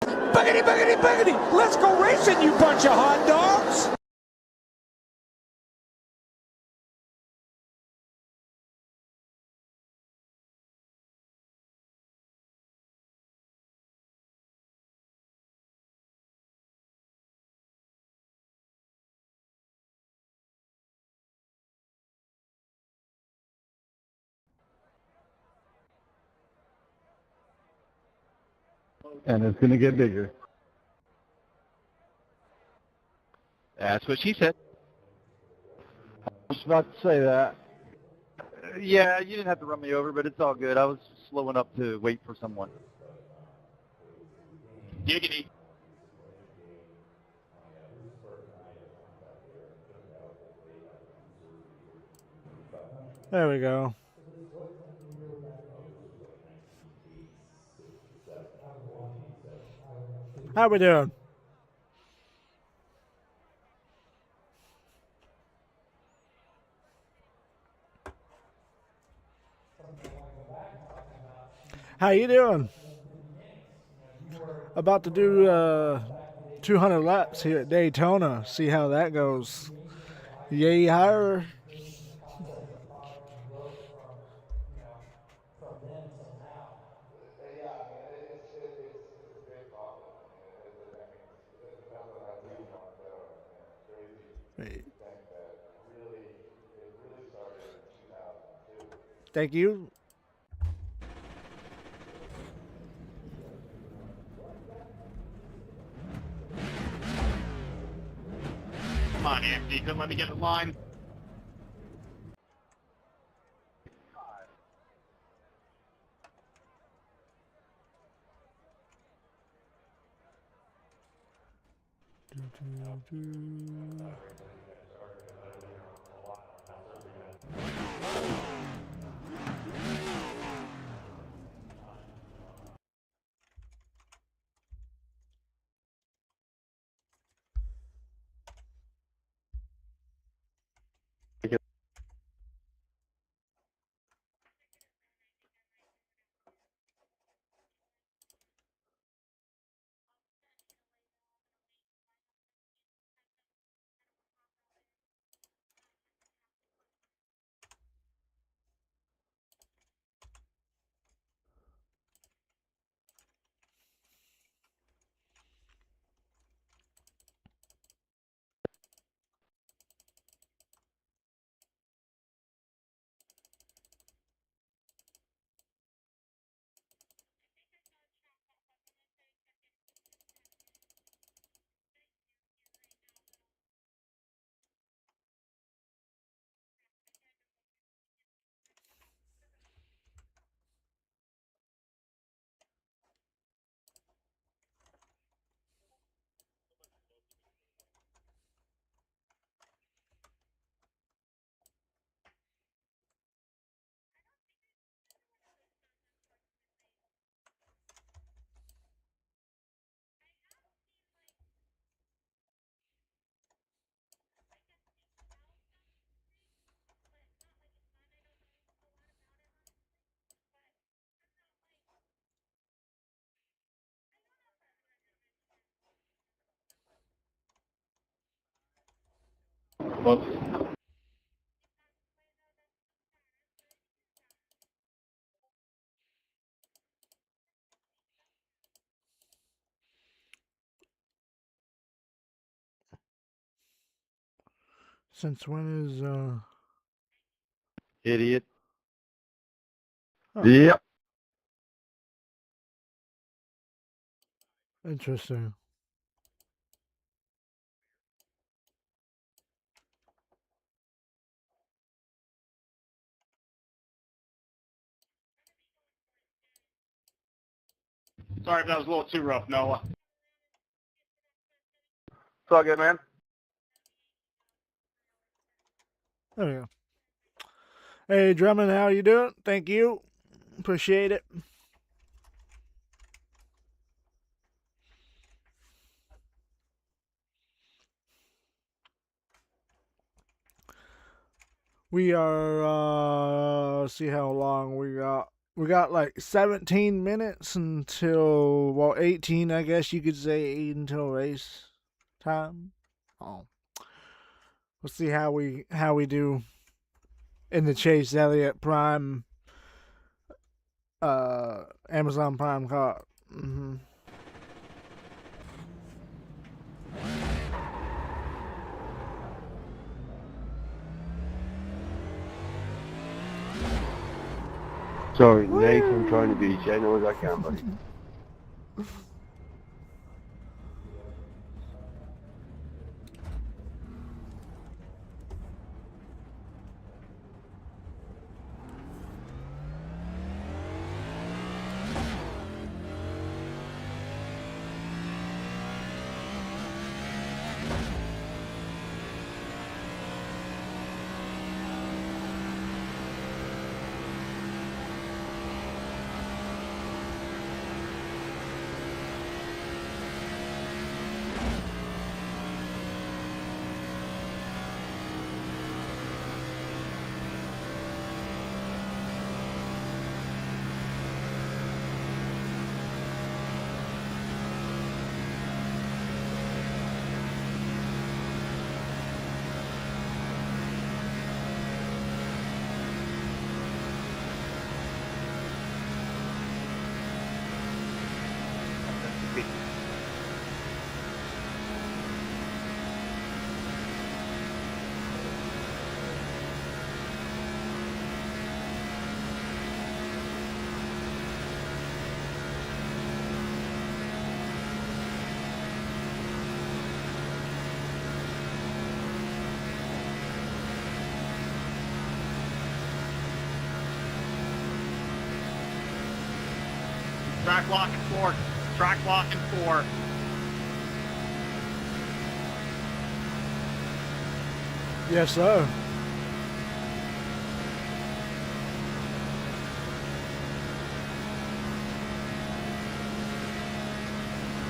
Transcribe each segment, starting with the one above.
Buggity, buggity, buggity! Let's go racing, you bunch of hot dogs! And it's going to get bigger. That's what she said. I was about to say that. Yeah, you didn't have to run me over, but it's all good. I was slowing up to wait for someone. Giggity. There we go. How we doing? How you doing? About to do 200 laps here at Daytona. See how that goes. Yay, higher. Thank you. Come on, Anthony. Couldn't let me get in line. Since when is Idiot. Oh. Yep. Interesting. Sorry if that was a little too rough, Noah. It's all good, man. There we go. Hey, Drummond, how you doing? Thank you. Appreciate it. We are, see how long we got. We got like 17 minutes until, well, 18, I guess you could say, until race time. Oh, we'll see how we do in the Chase Elliott Prime, Amazon Prime car. Sorry, Nate, I'm trying to be as genuine as I can, buddy. Track lock and 4. Track lock and 4. Yes, sir.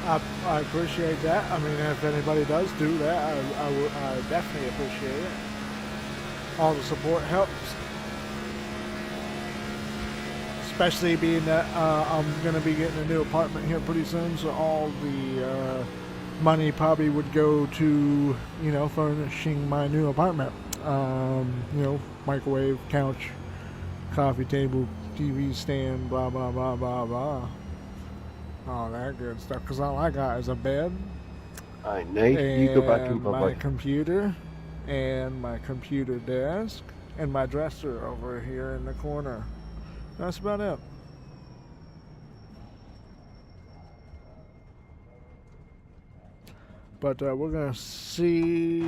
I appreciate that. I mean, if anybody does do that, I definitely appreciate it. All the support helps. Especially being that I'm going to be getting a new apartment here pretty soon, so all the money probably would go to, you know, furnishing my new apartment. You know, microwave, couch, coffee table, TV stand, blah, blah, blah, blah, blah. All that good stuff, because all I got is a bed. Alright, Nate, you go back and my bye-bye. computer, and my computer desk, and my dresser over here in the corner. That's about it. But we're gonna see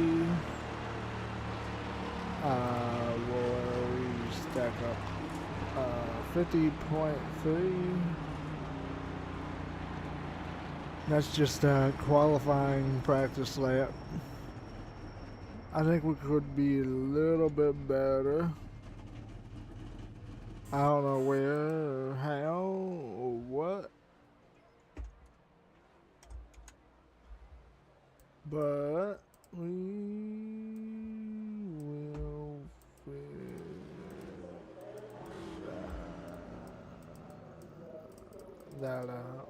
where we stack up. 50.3. That's just a qualifying practice lap. I think we could be a little bit better. I don't know where or how or what, but we will figure that out.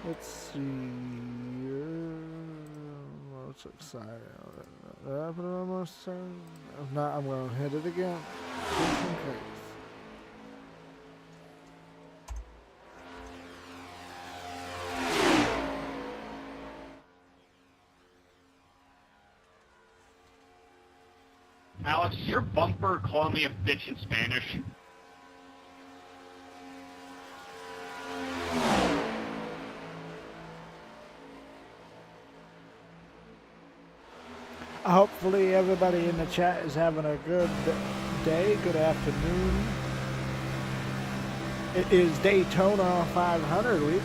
Let's see. What's exciting? Did I put it almost done? If not, I'm going to hit it again. Just in case. Alex, is your bumper calling me a bitch in Spanish? Hopefully everybody in the chat is having a good day, good afternoon. It is Daytona 500 week.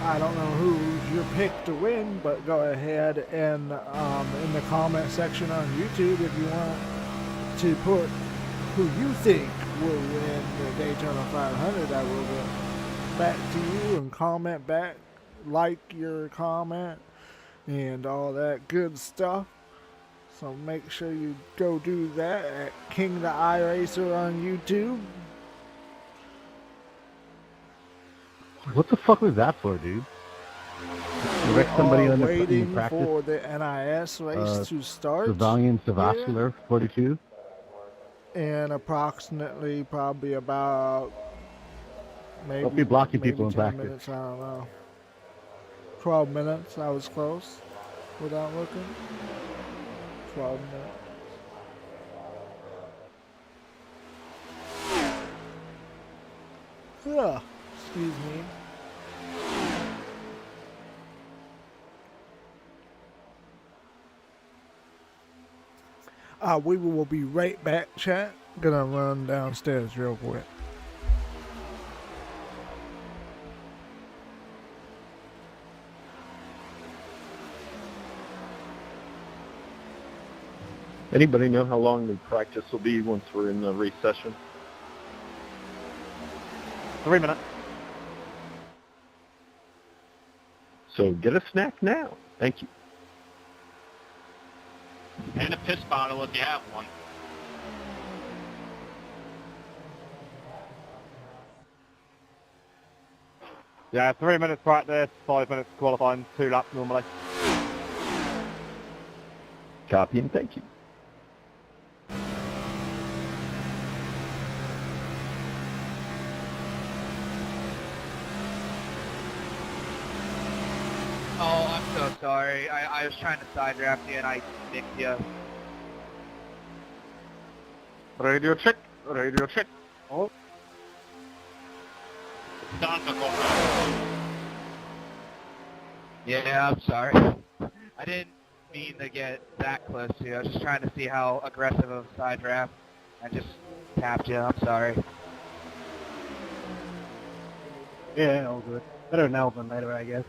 I don't know who's your pick to win, but go ahead and in the comment section on YouTube if you want to put who you think will win the Daytona 500. I will get back to you and comment back, like your comment, and all that good stuff. So make sure you go do that at King the iRacer on YouTube. What the fuck was that for, dude? You wrecked somebody Are on the waiting in practice? for the NIS race to start. Civilian Savascular 42? In approximately probably about maybe, Don't be blocking maybe people in 10 practice. minutes, I don't know. 12 minutes, I was close without looking. 12 minutes. Yeah, excuse me. We will be right back, chat. Gonna run downstairs real quick. Anybody know how long the practice will be once we're in the race session? 3 minutes. So get a snack now. Thank you. And a piss bottle if you have one. Yeah, 3 minutes practice, 5 minutes qualifying, 2 laps normally. Copy and thank you. Oh, I'm so sorry. I was trying to side draft you and I nicked you. Radio check, radio check. Oh. Don McCall. Yeah, I'm sorry. I didn't mean to get that close to you. I was just trying to see how aggressive of a side draft. I just tapped you. I'm sorry. Yeah, all good. Better now than later, I guess.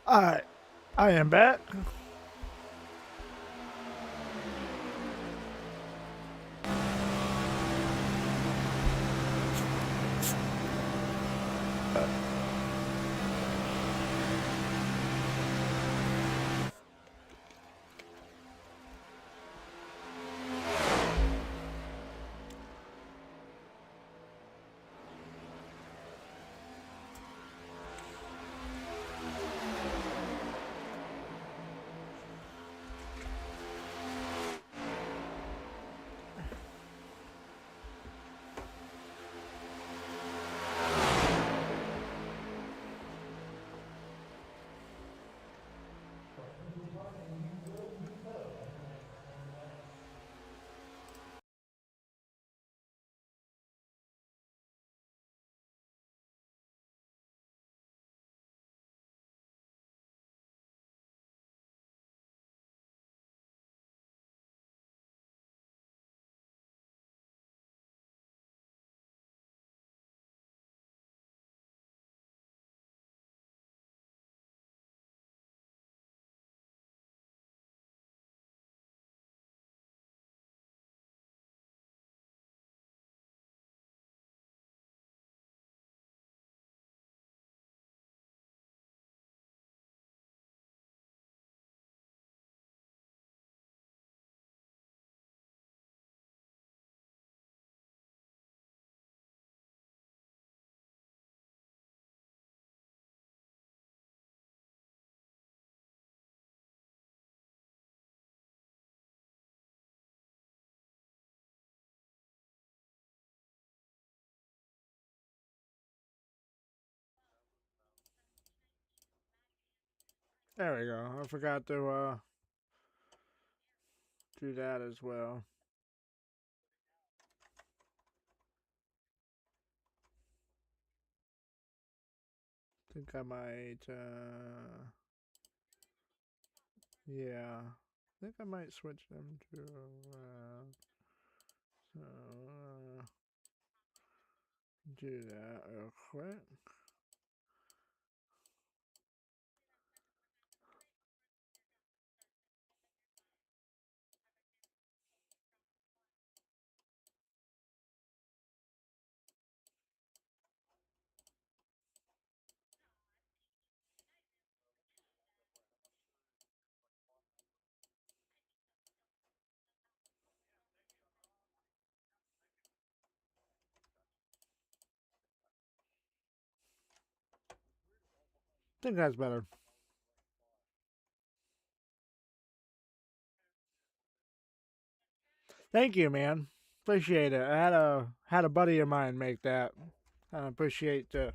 Alright, I am back. There we go. I forgot to do that as well. I think I might, yeah. I think I might switch them to, so, do that real quick. I think that's better. Thank you, man. Appreciate it. I had a buddy of mine make that. I appreciate it.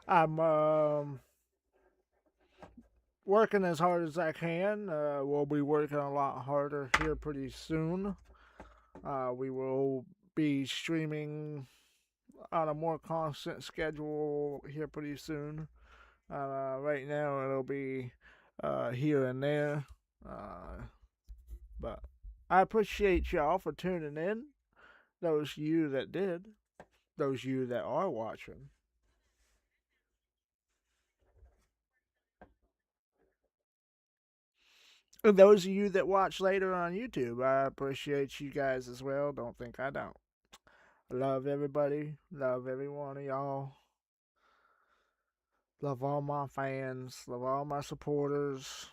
I'm working as hard as I can. We'll be working a lot harder here pretty soon. We will be streaming on a more constant schedule here pretty soon. Right now it'll be here and there. But I appreciate y'all for tuning in. Those of you that did. Those of you that are watching. And those of you that watch later on YouTube, I appreciate you guys as well. Don't think I don't. Love everybody. Love every one of y'all. Love all my fans. Love all my supporters.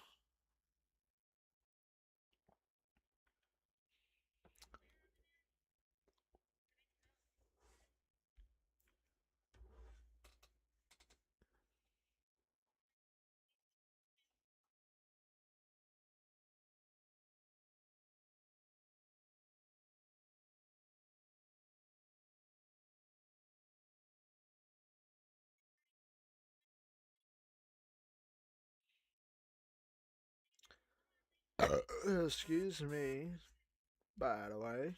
Excuse me, by the way.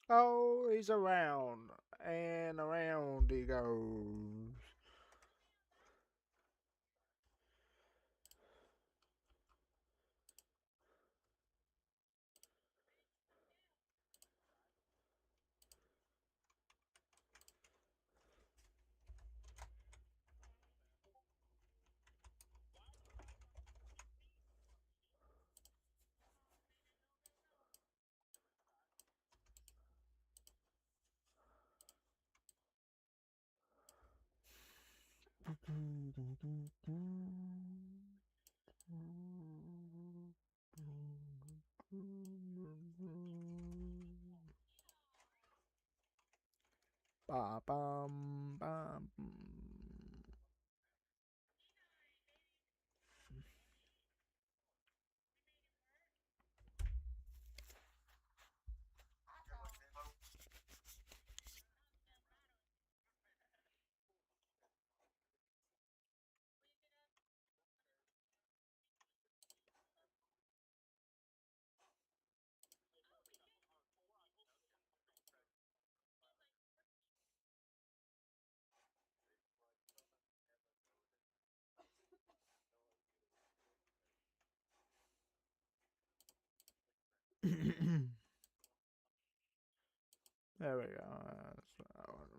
Oh, he's around. And around he goes. Ba bum bum. There we go. That's what I want.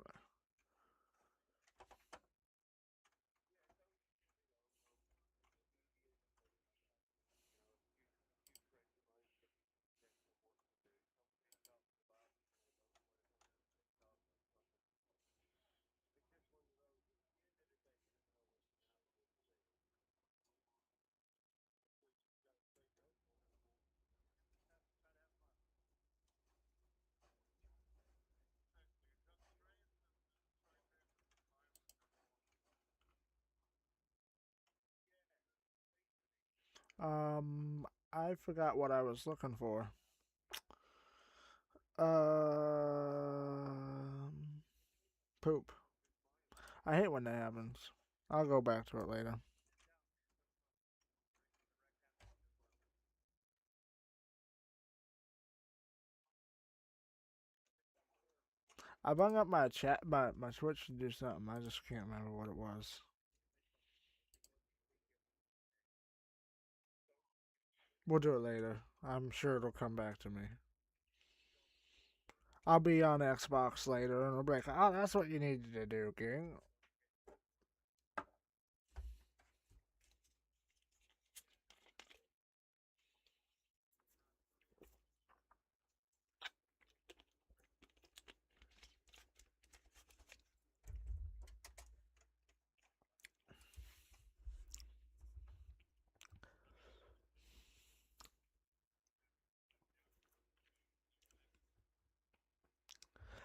I forgot what I was looking for. Poop. I hate when that happens. I'll go back to it later. I bung up my chat, my Twitch to do something. I just can't remember what it was. We'll do it later. I'm sure it'll come back to me. I'll be on Xbox later and I'll be like, oh, that's what you needed to do, King.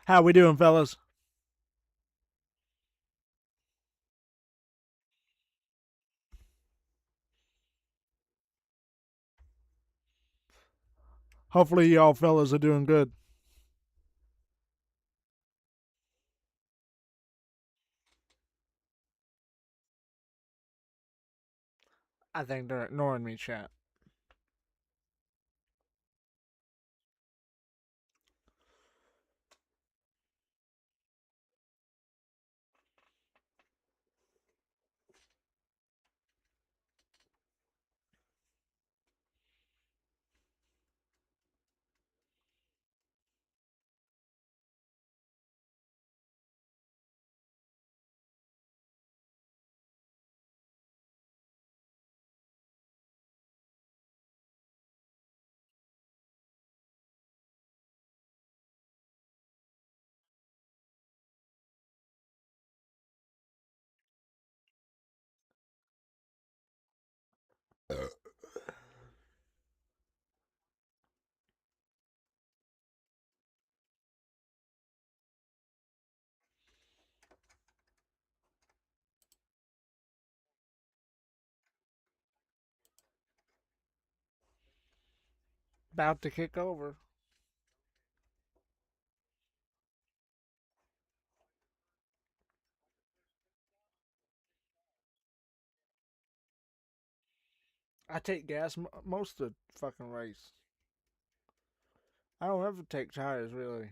How we doing, fellas? Hopefully y'all fellas are doing good. I think they're ignoring me, chat. About to kick over. I take gas most of the fucking race. I don't ever take tires, really.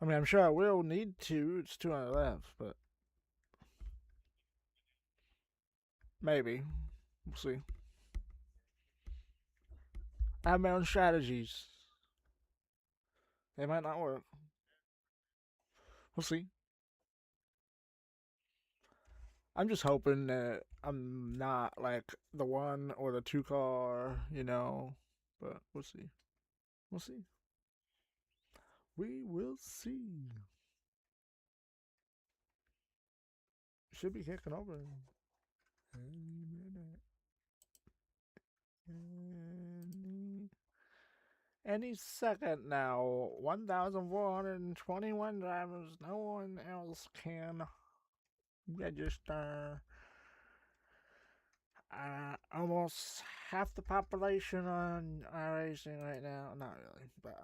I mean, I'm sure I will need to. It's 200 left, but maybe. We'll see. I have my own strategies. They might not work. We'll see. I'm just hoping that I'm not like the one or the two car, you know. But we'll see. We'll see. We will see. Should be kicking over any minute. Any second now. 1,421 drivers. No one else can register. Almost half the population on iRacing right now. Not really, but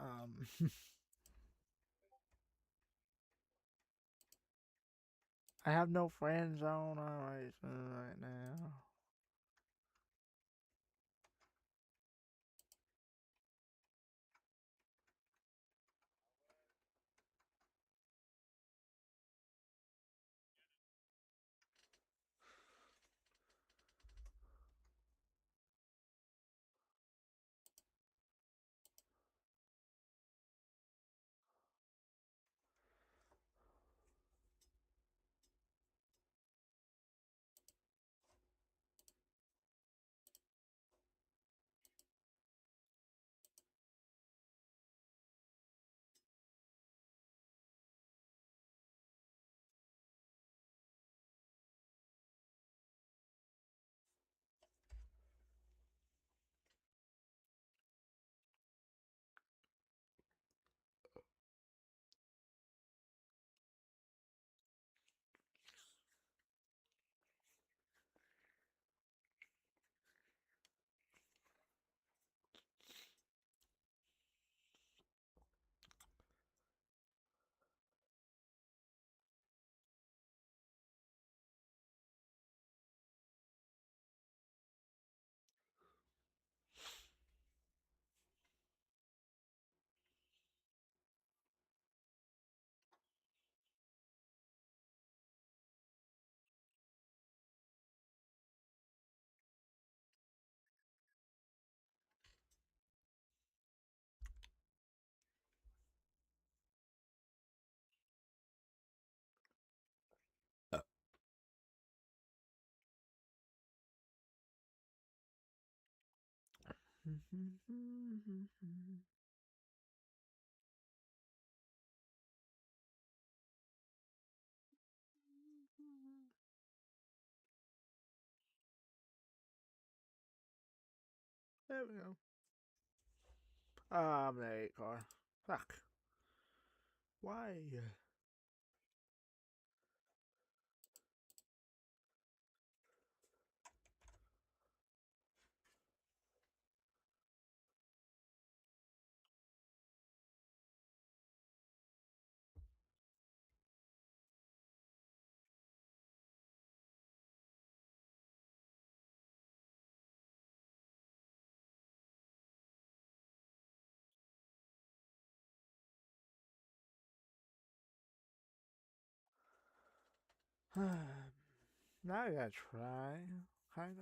I have no friends on iRacing right now. There we go. I'm the 8 car. Fuck. Why? Now I gotta try, kinda.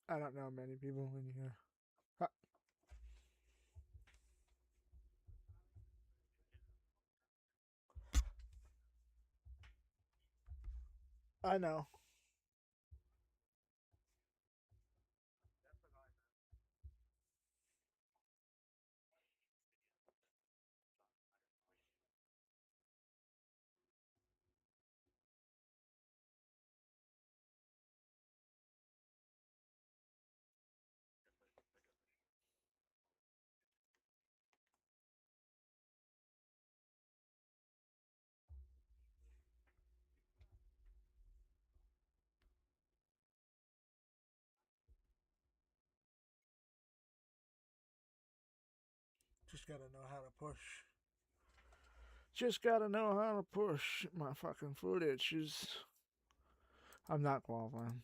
I don't know many people in here. I know. Just gotta know how to push. Just gotta know how to push. My fucking foot itches. I'm not qualifying.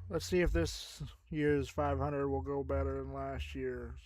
Let's see if this year's 500 will go better than last year's.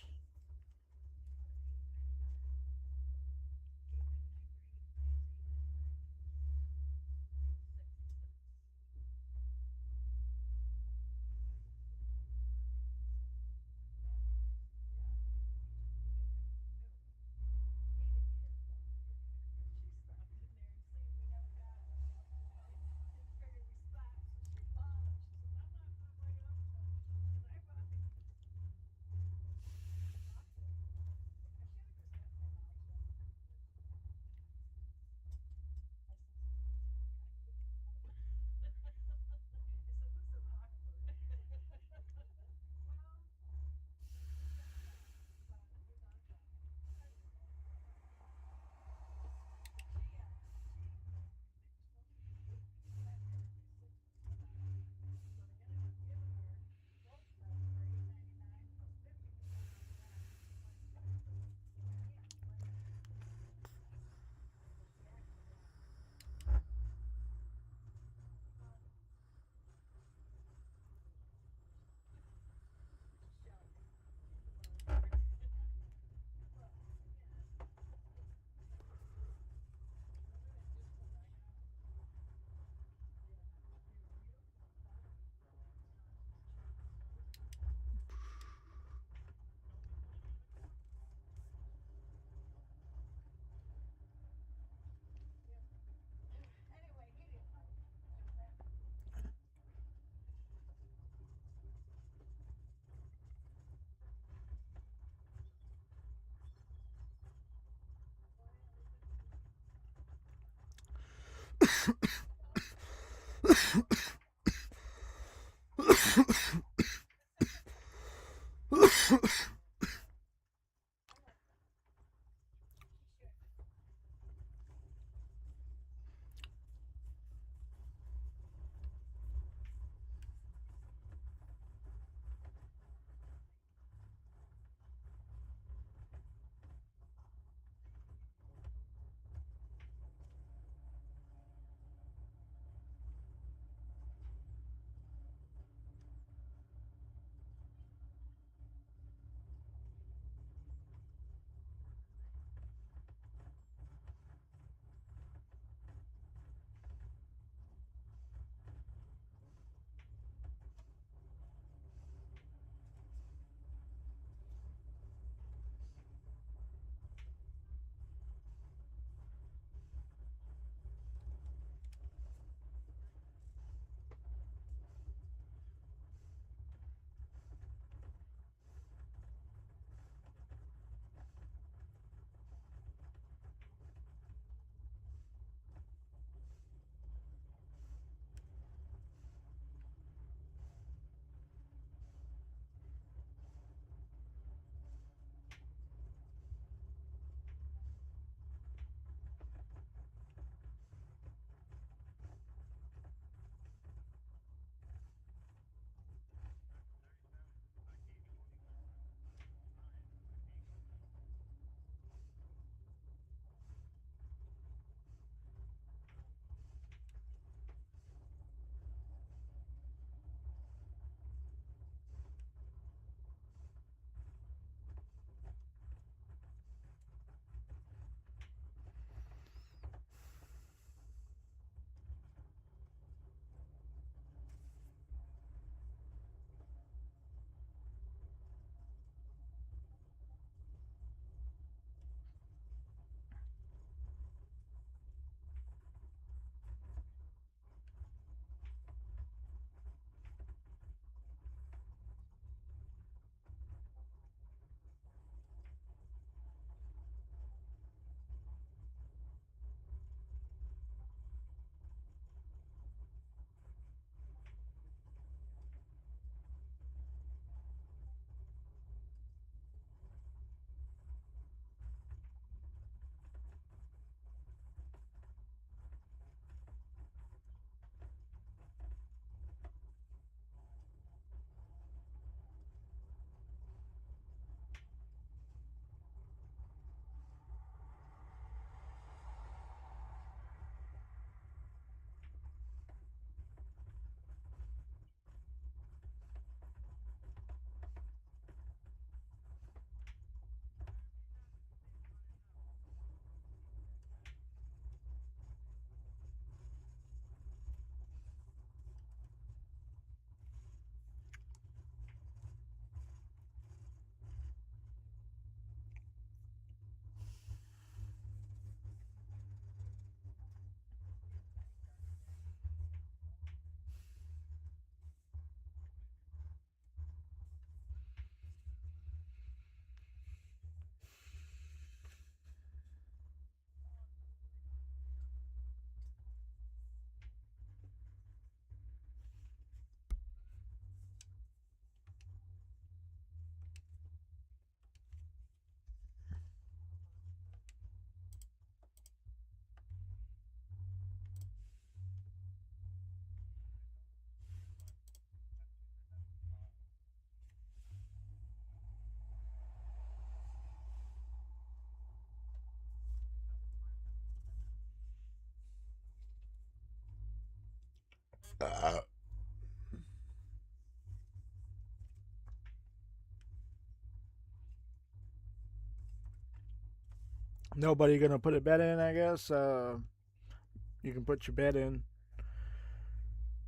Nobody gonna put a bet in, I guess. You can put your bet in.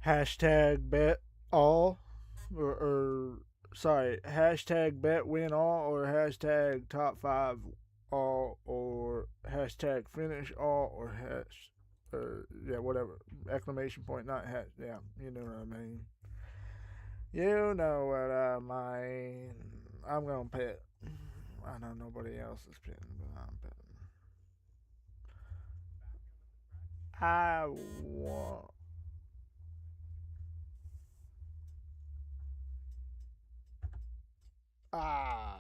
Hashtag bet all, or sorry, hashtag bet win all, or hashtag top 5 all, or hashtag finish all, or yeah, whatever. Exclamation point, not hash. Yeah, you know what I mean. You know what I mean. I'm gonna bet. I know nobody else is betting, but I'm betting. I want. Ah.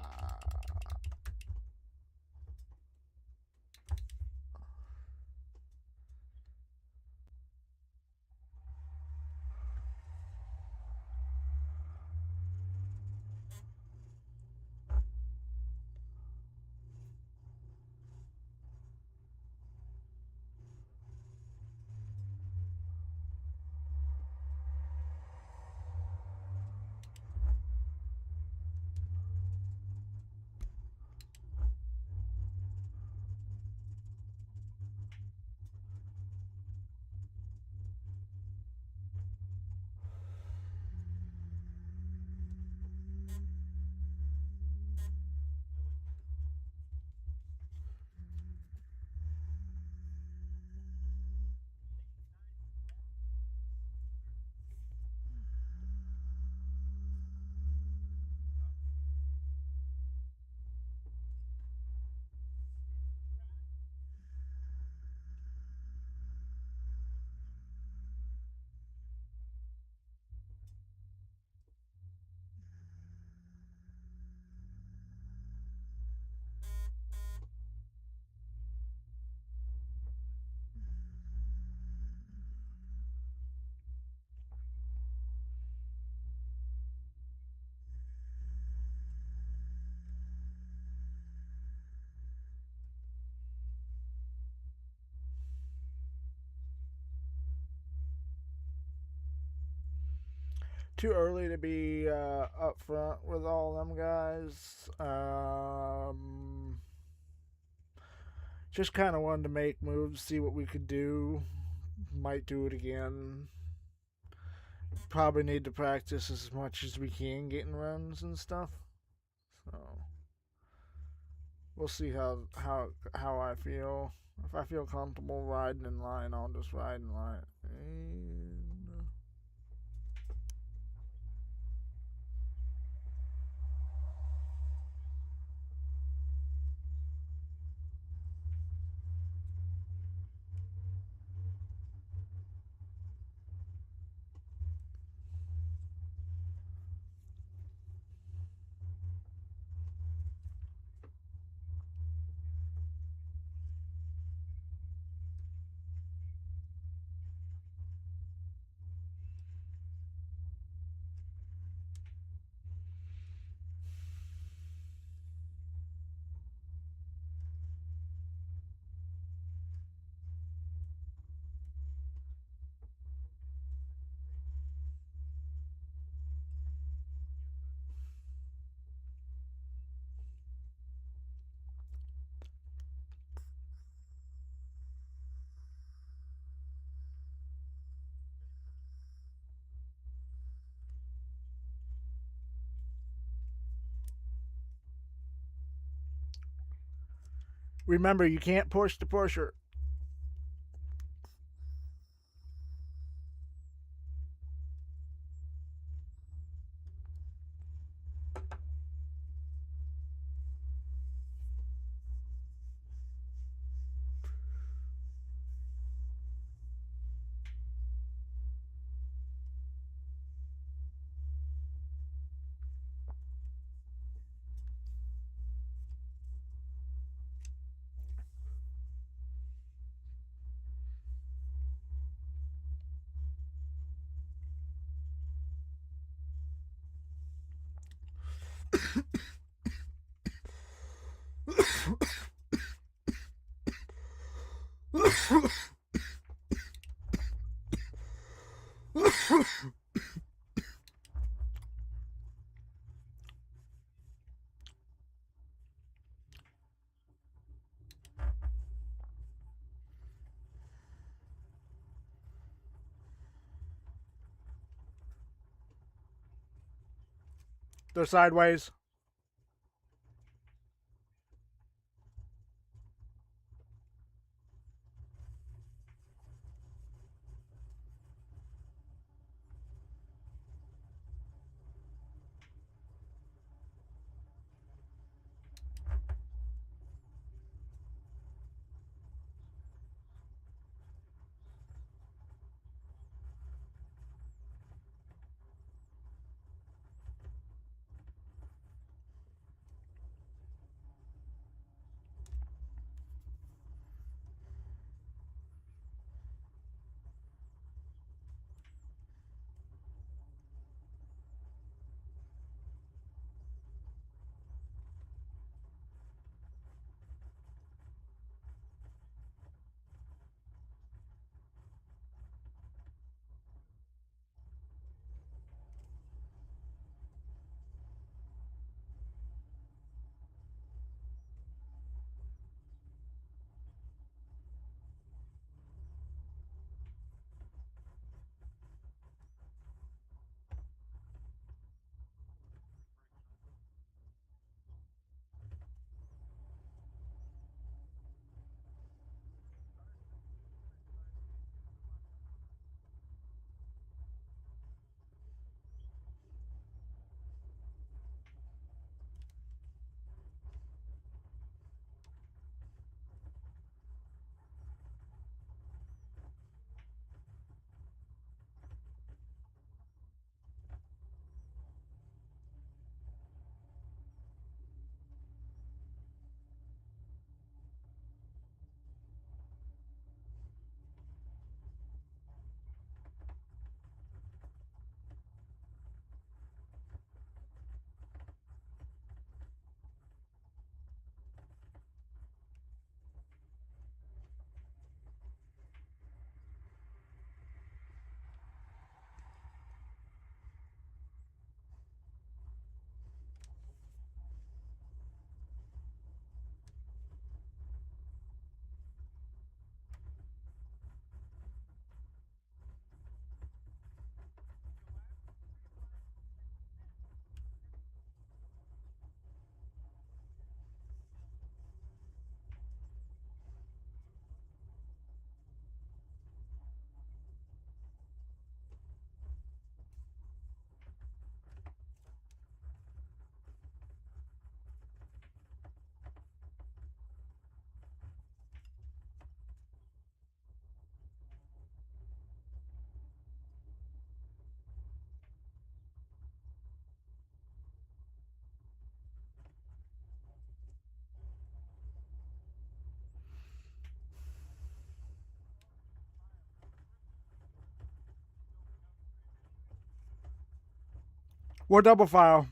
Too early to be up front with all them guys. Just kind of wanted to make moves, see what we could do. Might do it again. Probably need to practice as much as we can getting runs and stuff. So we'll see how I feel. If I feel comfortable riding in line, I'll just ride in line. And remember, you can't push the pusher. They're sideways. We're double file.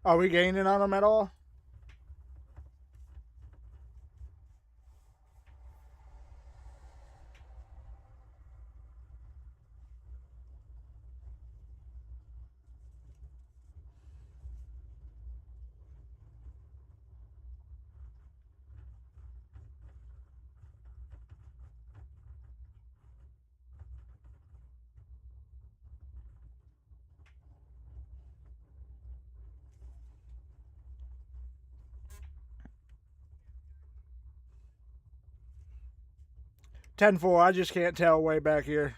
Are we gaining on them at all? Ten-4. I just can't tell way back here.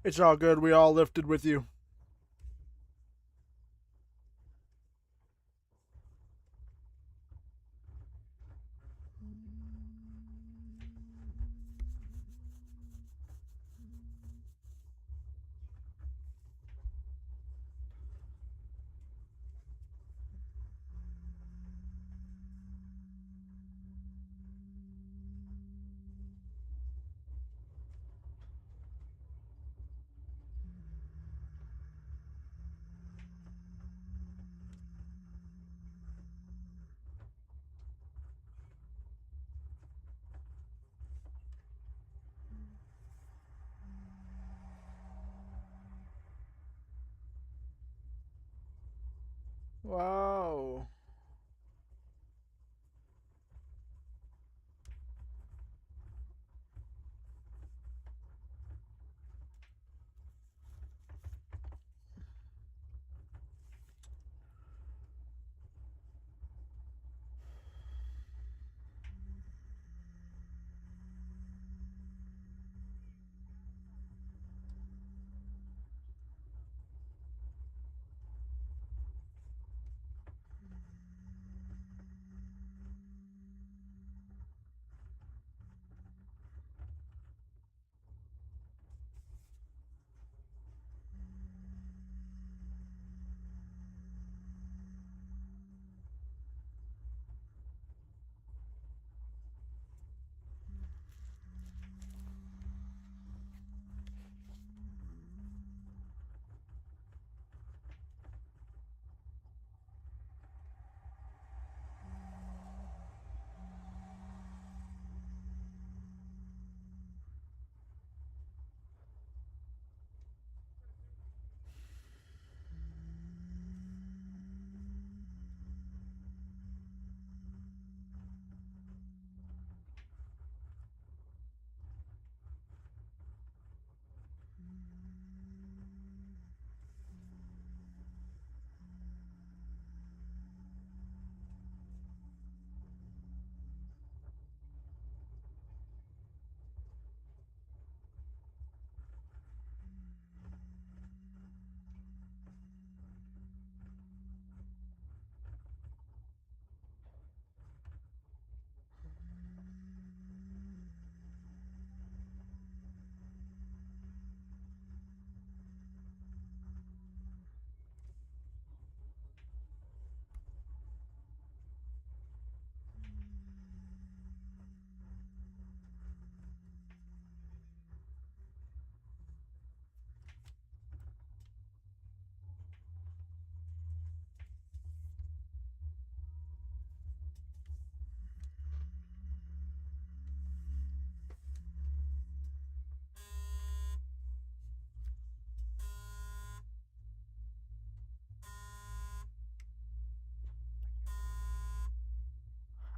It's all good. We all lifted with you. Wow.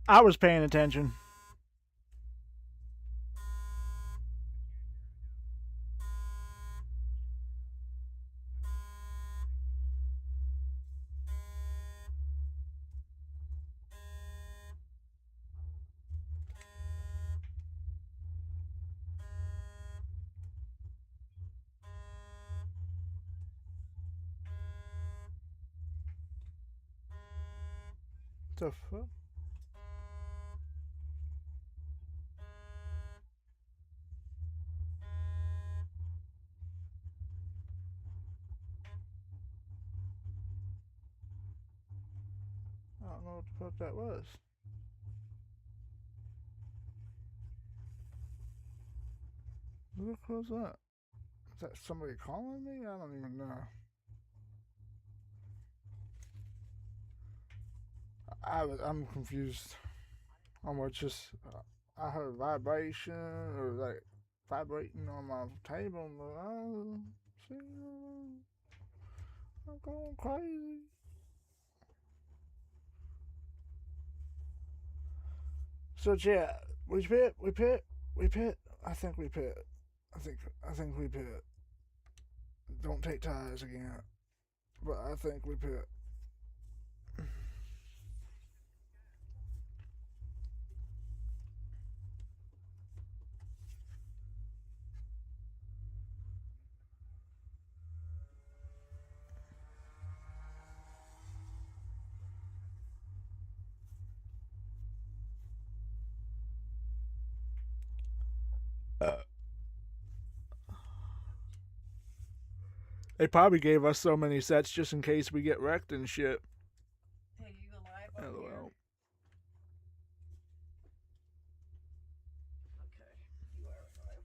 I was paying attention. The fuck? I don't know what the fuck that was. Who the fuck was that? Is that somebody calling me? I don't even know. I'm confused. I'm just I heard vibration or like vibrating on my table, but I don't see. I'm going crazy. So yeah, we pit. I think we pit. I think we pit. Don't take ties again, but I think we pit. They probably gave us so many sets just in case we get wrecked and shit. Hey, you alive over here? LOL. Okay, you are alive.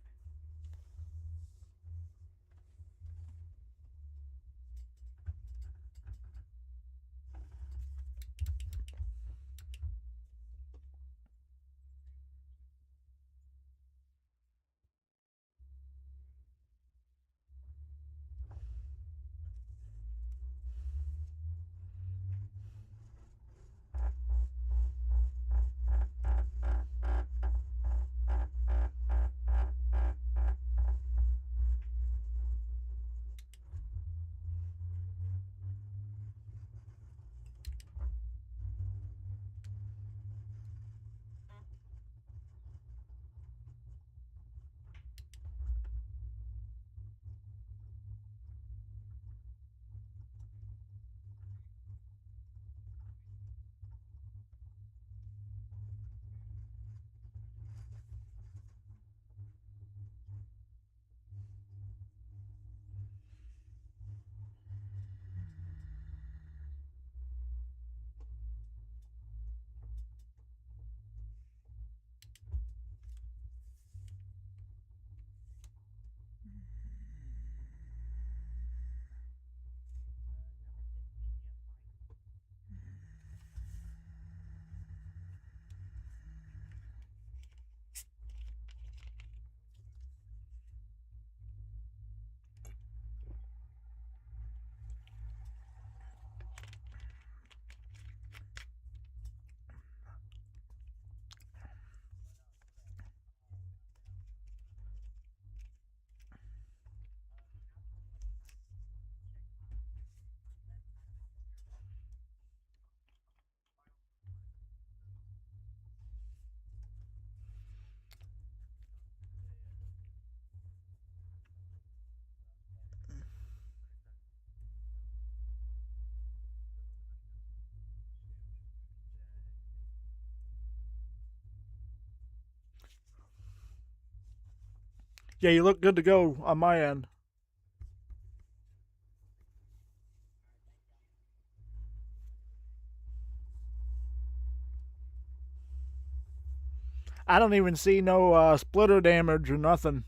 Yeah, you look good to go on my end. I don't even see no splitter damage or nothing.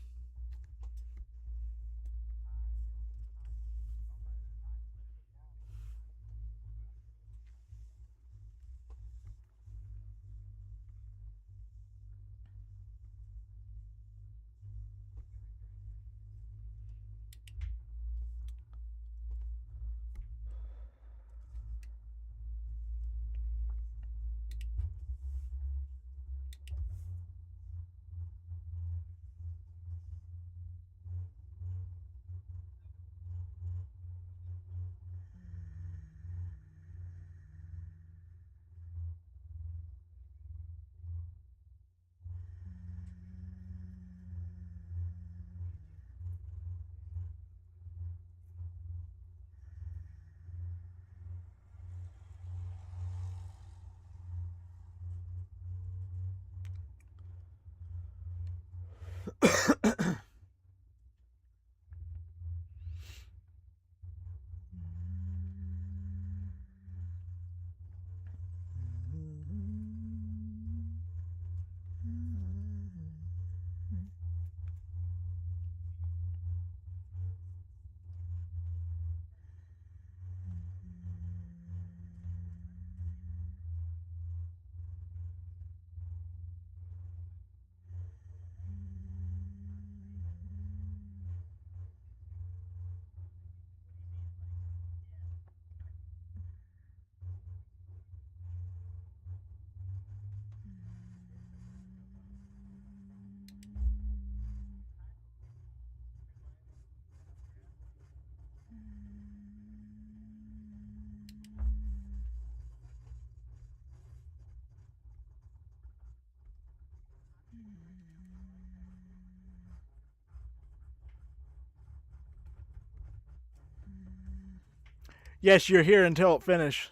Yes, you're here until it finishes.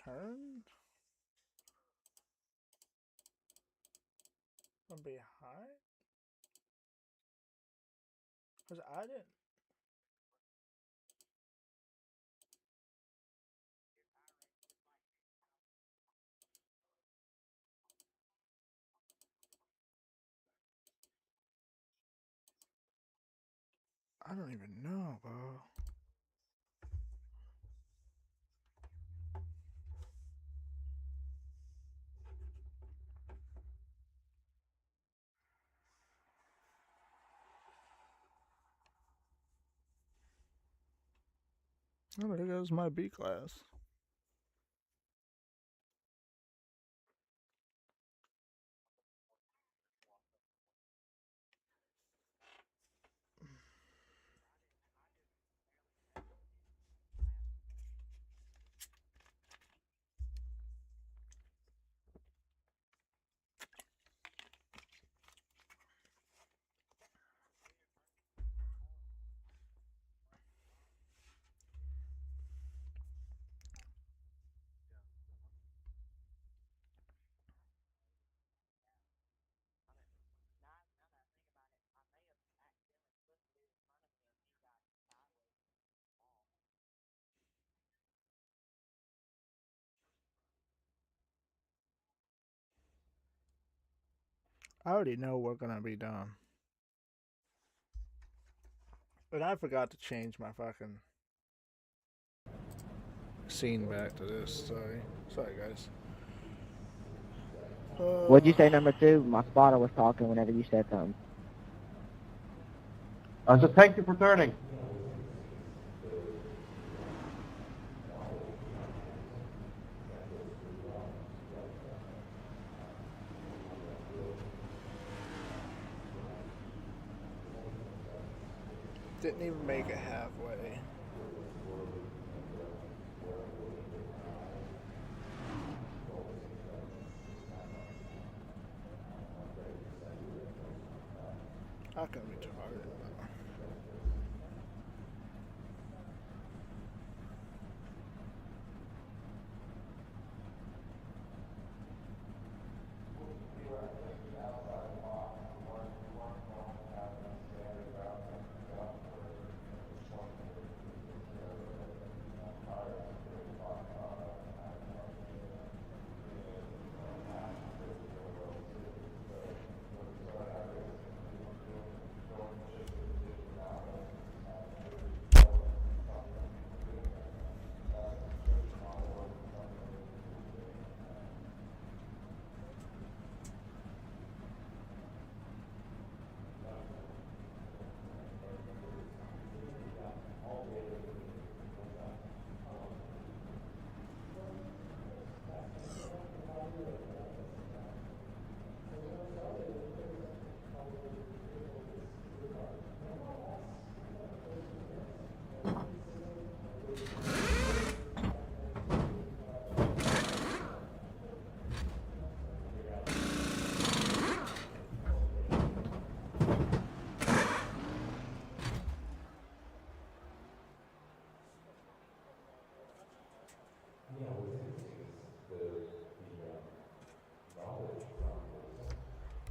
turned from behind? Because I didn't. I don't even know, bro. Oh, there goes my B class. I already know we're gonna be done. But I forgot to change my fucking scene back to this. Sorry guys. What'd you say, number two? My spotter was talking whenever you said something. I said thank you for turning. Didn't even make it halfway. How can we too hard?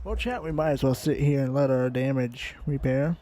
Well, chat, we might as well sit here and let our damage repair.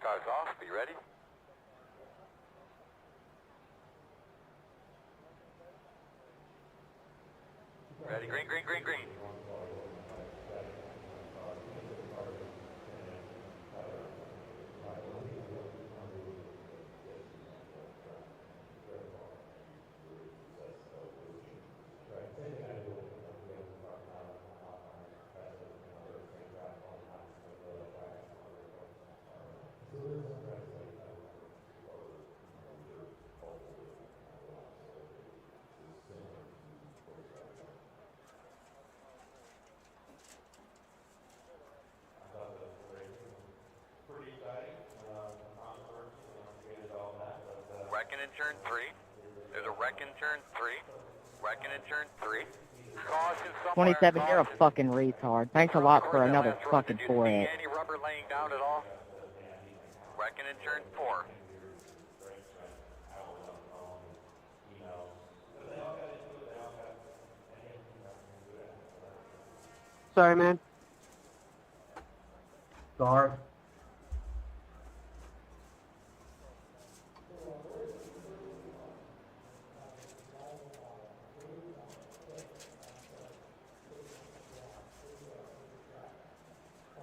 Car's off. Be ready. Ready, green, green, green, green. Wrecking in turn 3. There's a wreck in turn 3. Wrecking in turn 3. Caution somewhere. 27, you're a fucking retard. Thanks a lot for another fucking Did you 4 see hit. any rubber laying down at all? Wrecking in turn 4. Sorry, man. Sorry.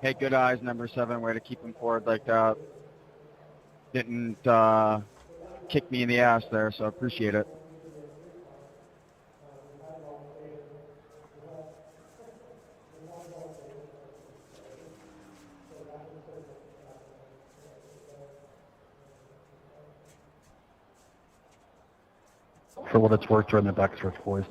Hey, good eyes, number 7. Way to keep him forward like that. Didn't kick me in the ass there, so I appreciate it. For what it's worth, run the back stretch, boys.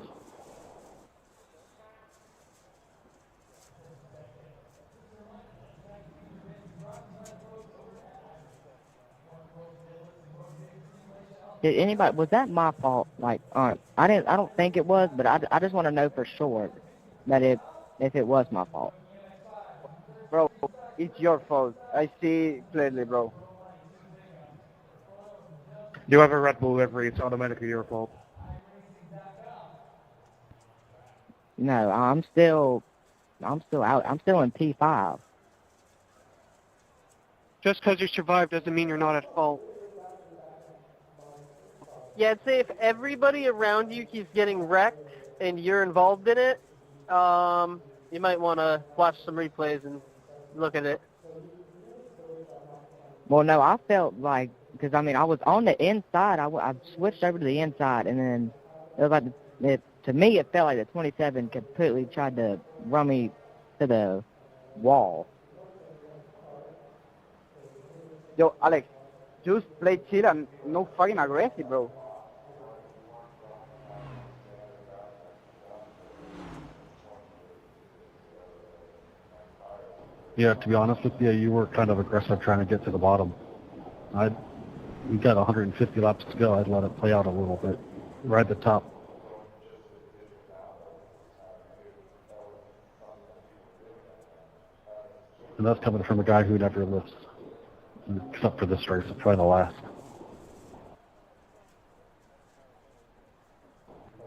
Did anybody, was that my fault? Like, I don't think it was, but I just want to know for sure that if it was my fault. Bro, it's your fault. I see clearly, bro. You have a Red Bull livery, it's automatically your fault. No, I'm still out. I'm still in P5. Just because you survived doesn't mean you're not at fault. Yeah, I'd say if everybody around you keeps getting wrecked and you're involved in it, you might want to watch some replays and look at it. Well, no, I felt like, because, I mean, I was on the inside. I switched over to the inside, and then it was like, to me, it felt like the 27 completely tried to run me to the wall. Yo, Alex, just play chill and no fucking aggressive, bro. Yeah, to be honest with you, you were kind of aggressive trying to get to the bottom. We got 150 laps to go. I'd let it play out a little bit. Ride the top. And that's coming from a guy who never lifts, except for this race. It's probably the last.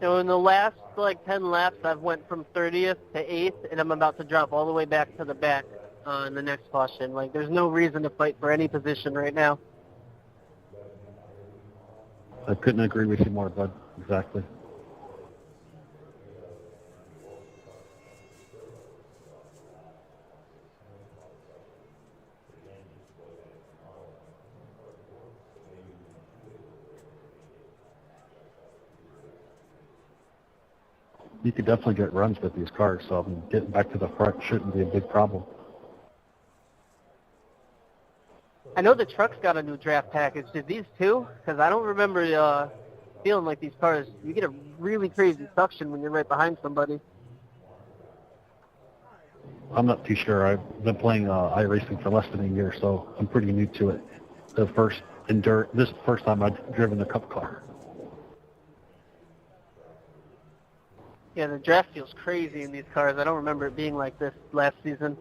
So in the last, 10 laps, I've went from 30th to 8th, and I'm about to drop all the way back to the back in the next caution. There's no reason to fight for any position right now. I couldn't agree with you more, bud. Exactly. You could definitely get runs with these cars, so getting back to the front shouldn't be a big problem. I know the truck's got a new draft package. Did these too? Because I don't remember feeling like these cars, you get a really crazy suction when you're right behind somebody. I'm not too sure. I've been playing iRacing for less than a year, so I'm pretty new to it. This is the first time I've driven a cup car. Yeah, the draft feels crazy in these cars. I don't remember it being like this last season.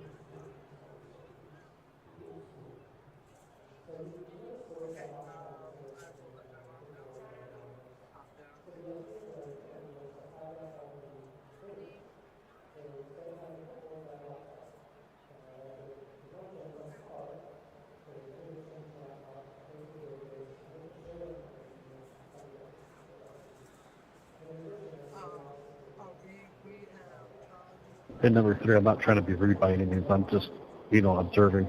And number 3, I'm not trying to be rude by any means. I'm just, observing.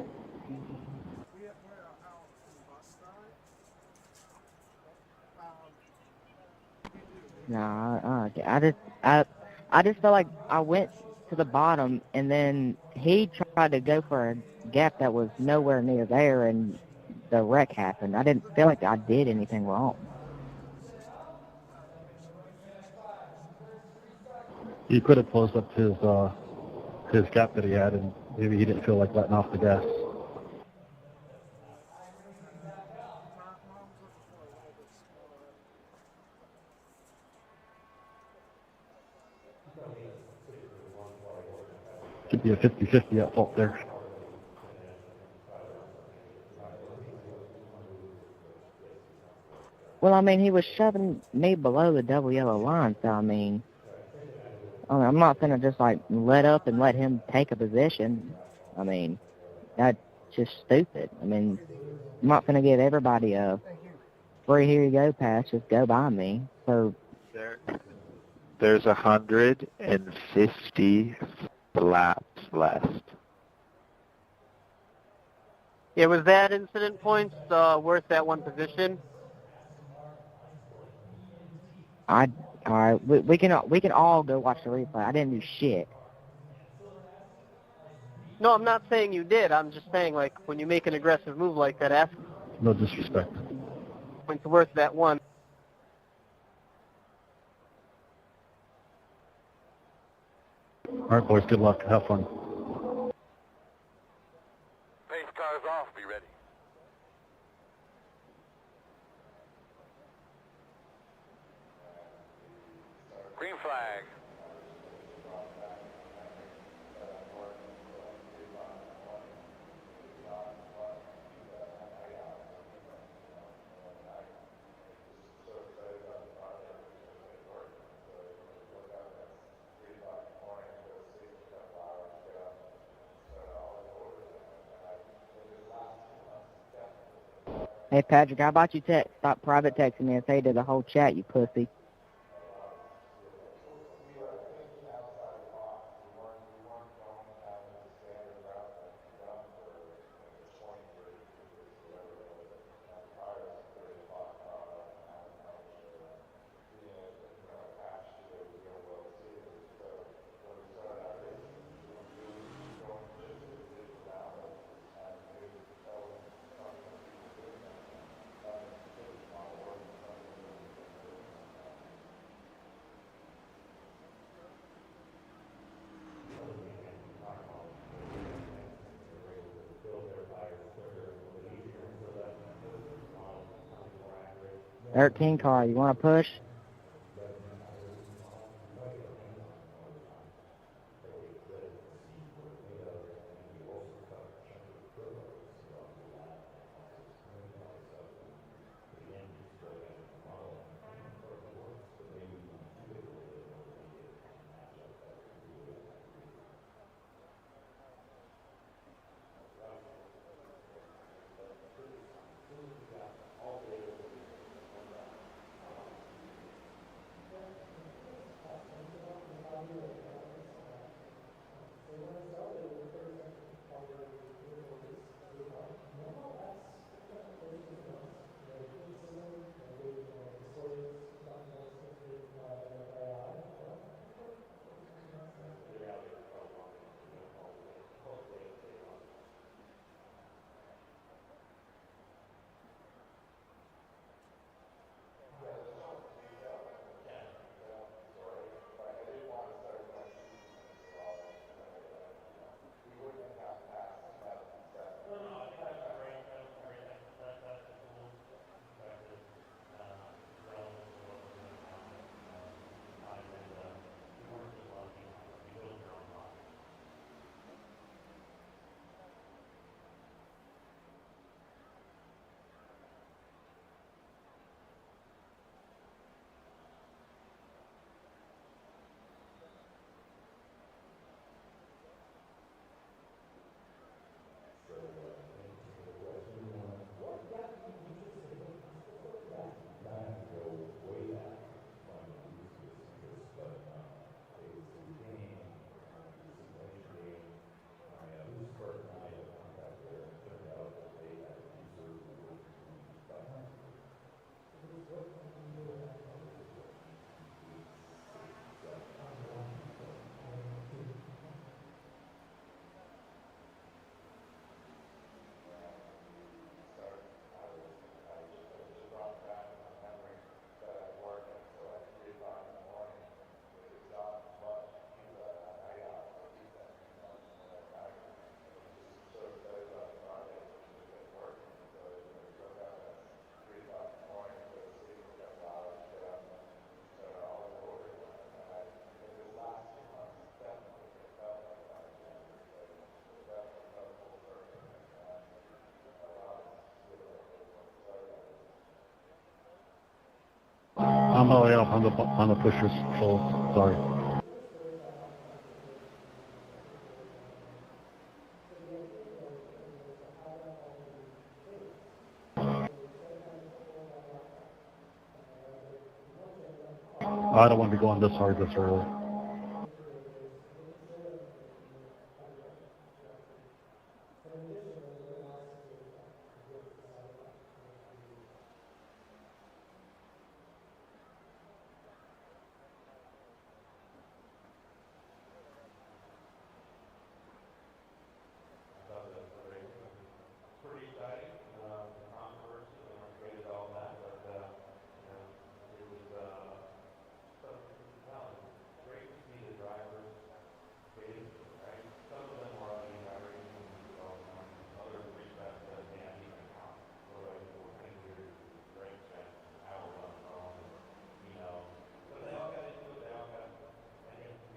Nah, I just felt like I went to the bottom, and then he tried to go for a gap that was nowhere near there, and the wreck happened. I didn't feel like I did anything wrong. He could have closed up his gap that he had, and maybe he didn't feel like letting off the gas. Could be a 50-50 at fault there. Well, I mean, he was shoving me below the double yellow line, so I mean, I'm not going to just, like, let up and let him take a position. I mean, that's just stupid. I mean, I'm not going to give everybody a free here you go pass, just go by me. So There's 150 laps left. Yeah, was that incident points worth that one position? all right, we can all go watch the replay. I didn't do shit. No, I'm not saying you did. I'm just saying, like, when you make an aggressive move like that, ask No disrespect. points worth that one. All right, boys, good luck. Have fun. Pace cars off, be ready. Green flag. Hey, Patrick, how about you stop private texting me and say to the whole chat, you pussy? King car, you want to push? on my way up on the pushers full. Sorry. I don't want to be going this hard this early.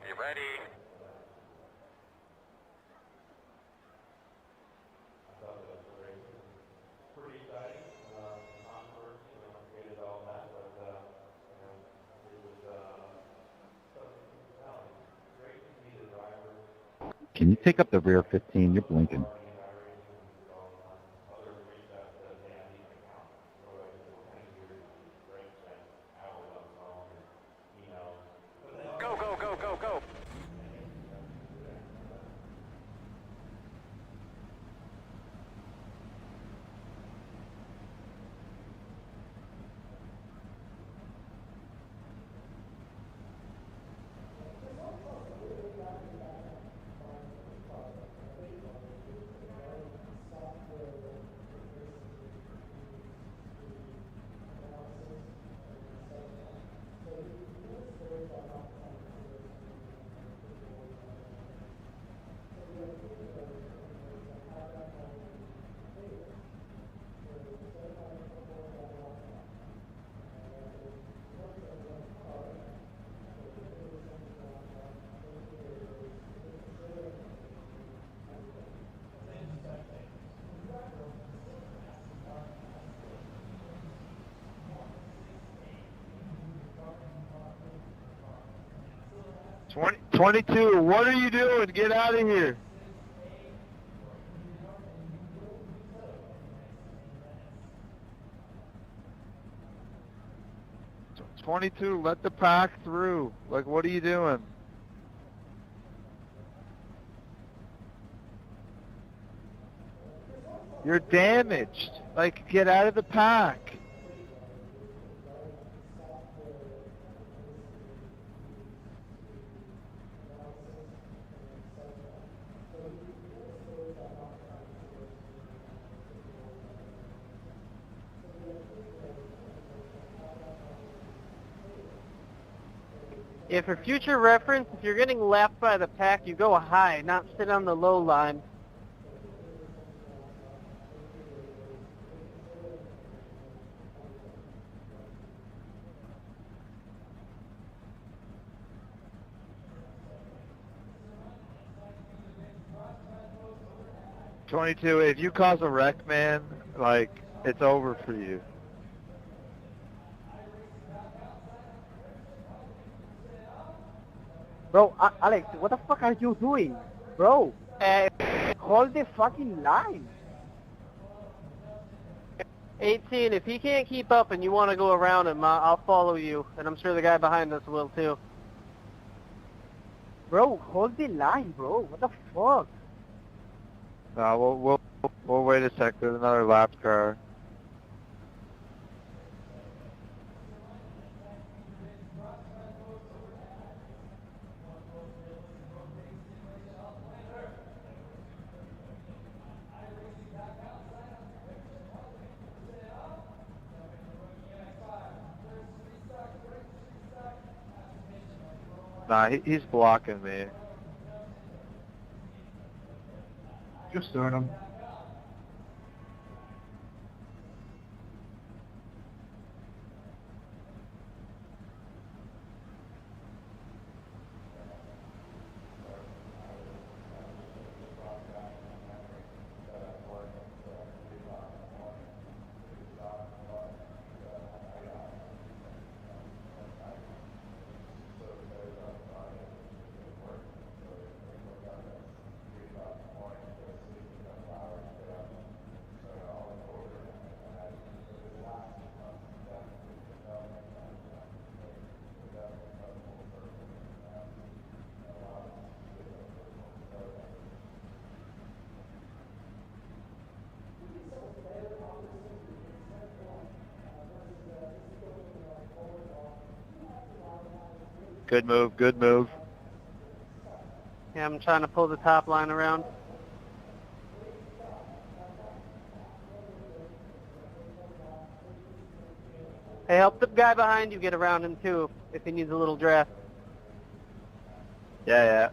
You ready? Can you take up the rear 15? You're blinking. Go, go, go, go, go. Twenty 22, what are you doing? Get out of here. 22, let the pack through. Like, what are you doing? You're damaged. Like, get out of the pack. Yeah, for future reference, if you're getting lapped by the pack, you go high, not sit on the low line. "22, if you cause a wreck, man, like, it's over for you." Bro, Alex, what the fuck are you doing? Bro, hold the fucking line. 18, if he can't keep up and you want to go around him, I'll follow you, and I'm sure the guy behind us will too. Bro, hold the line, bro. What the fuck? No, we'll wait a sec. There's another lap car. Nah, he's blocking me. Just start him. Good move, good move. Yeah, I'm trying to pull the top line around. Hey, help the guy behind you get around him too, if he needs a little draft. Yeah.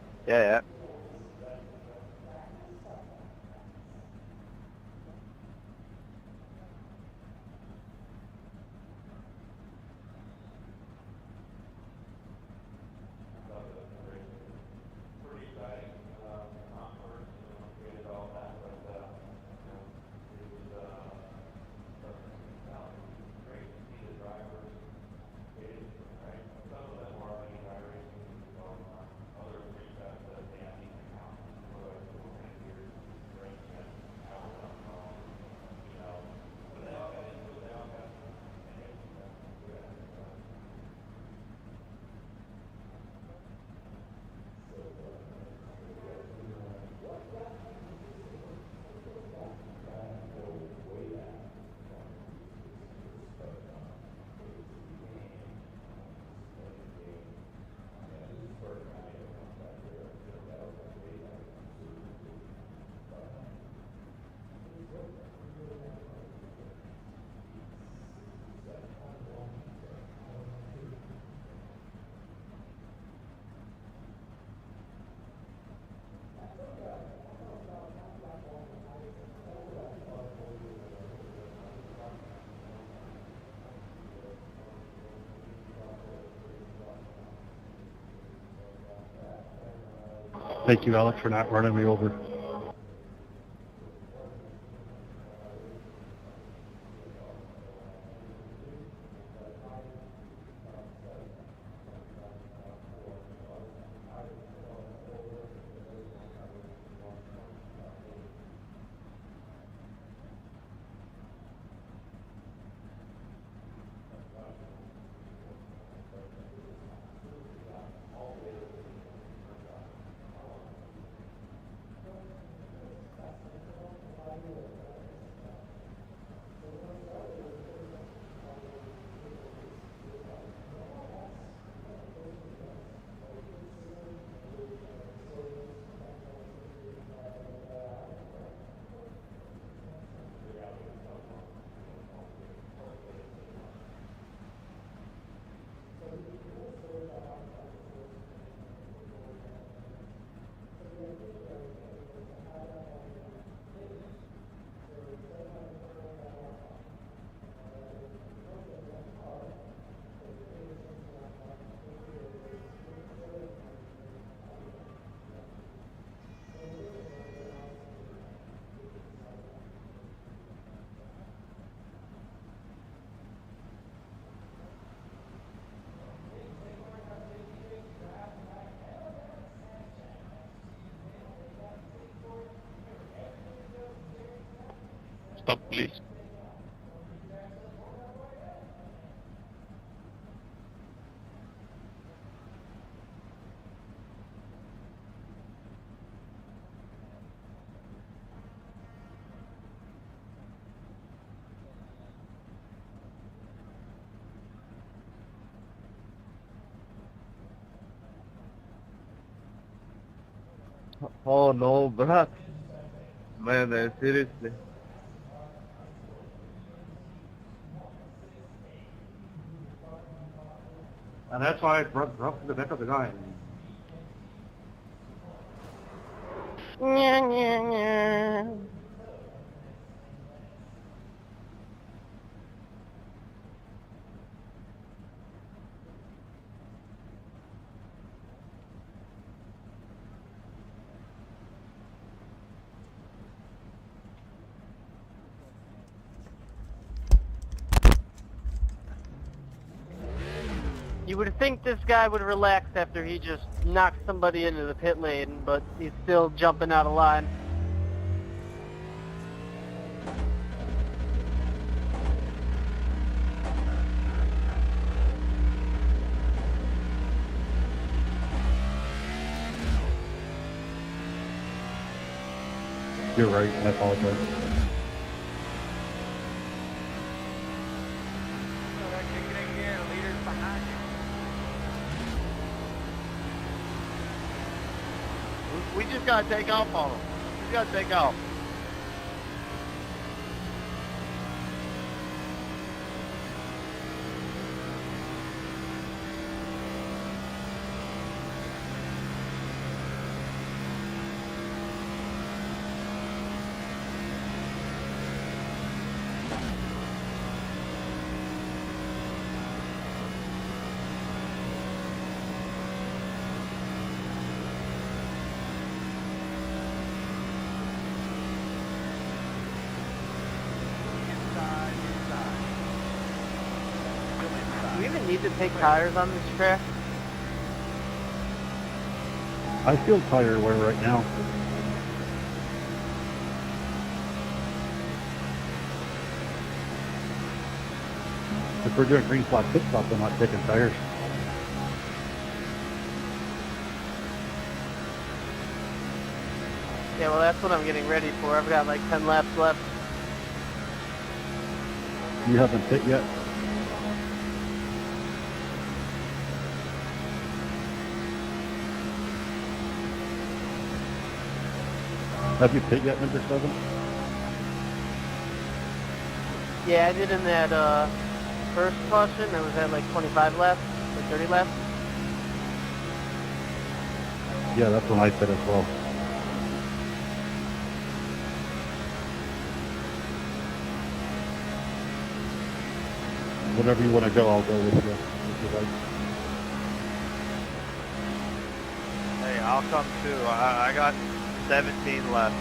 Thank you, Alex, for not running me over. Stop, please. Oh no, bruh. Man, seriously. And that's why I dropped to the back of the guy. You would think this guy would relax after he just knocked somebody into the pit lane, but he's still jumping out of line. You're right, I apologize. gotta take off on him. He's gotta take off. Do we even need to take tires on this track? I feel tire wear right now. If we're doing green flag pit stop, I'm not taking tires. Yeah, well, that's what I'm getting ready for. I've got like 10 laps left. You haven't pit yet? Have you pit yet, number 7? Yeah, I did in that first caution. I was at like 25 laps, or 30 laps. Yeah, that's when I pit as well. Whenever you want to go, I'll go with you. If you like. Hey, I'll come too. I got 17 left.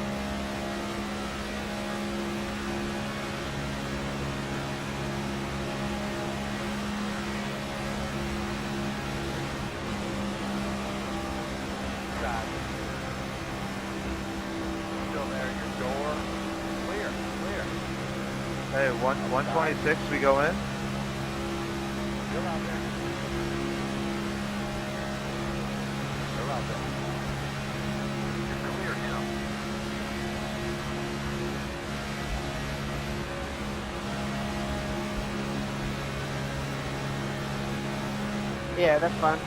Still there, your door. Clear, clear. Hey, 126, we go in? Still out there. Still out there. You're clear now. Yeah, that's fine.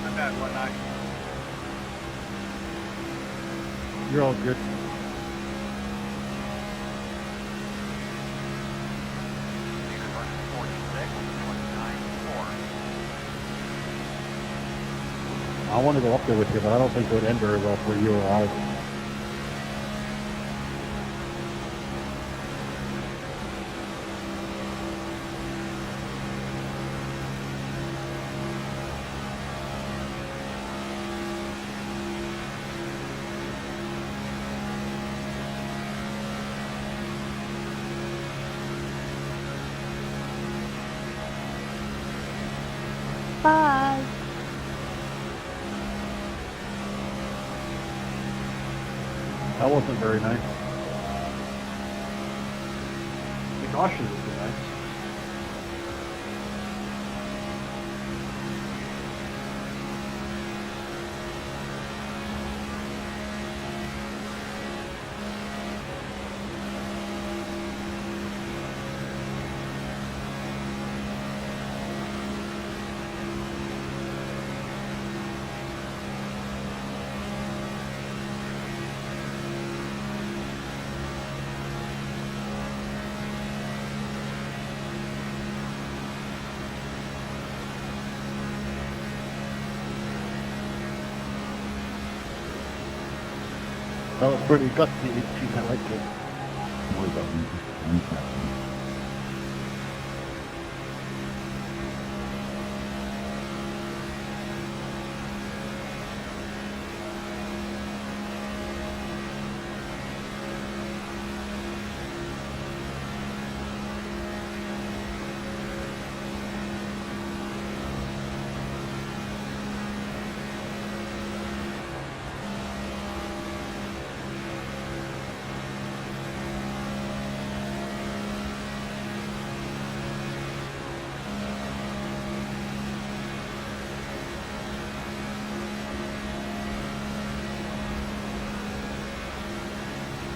I'm at 190. You're all good. I want to go up there with you, but I don't think it would end very well for you or I. Bye. That wasn't very nice. The caution would be nice. That was pretty gutsy, 18. I liked it. Worry about me.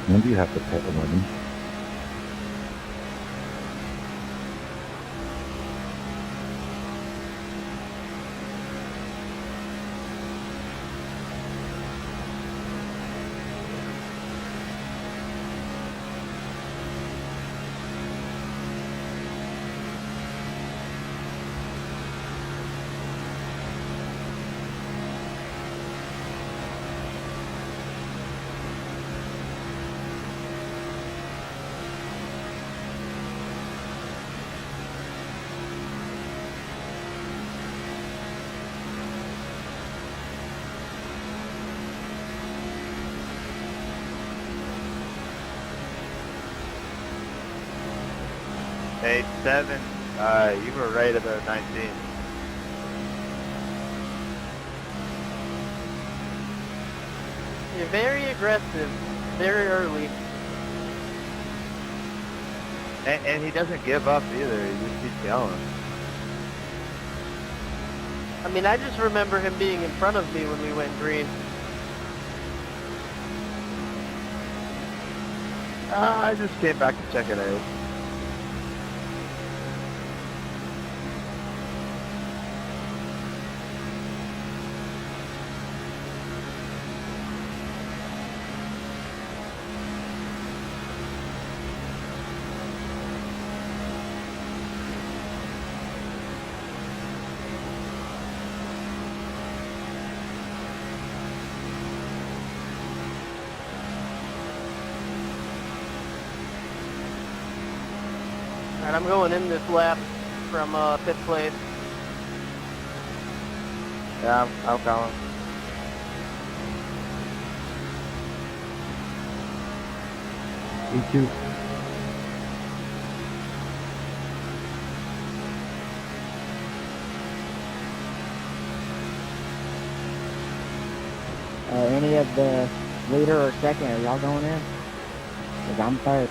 When do you have to pet 11? Hey, 7, you were right about 19. You're very aggressive, very early. And he doesn't give up either, he just keeps going. I mean, I just remember him being in front of me when we went green. I just came back to check it out. Alright, I'm going in this lap from fifth place. Yeah, I'll count. E2. Any of the leader or second, are y'all going in? Because I'm third.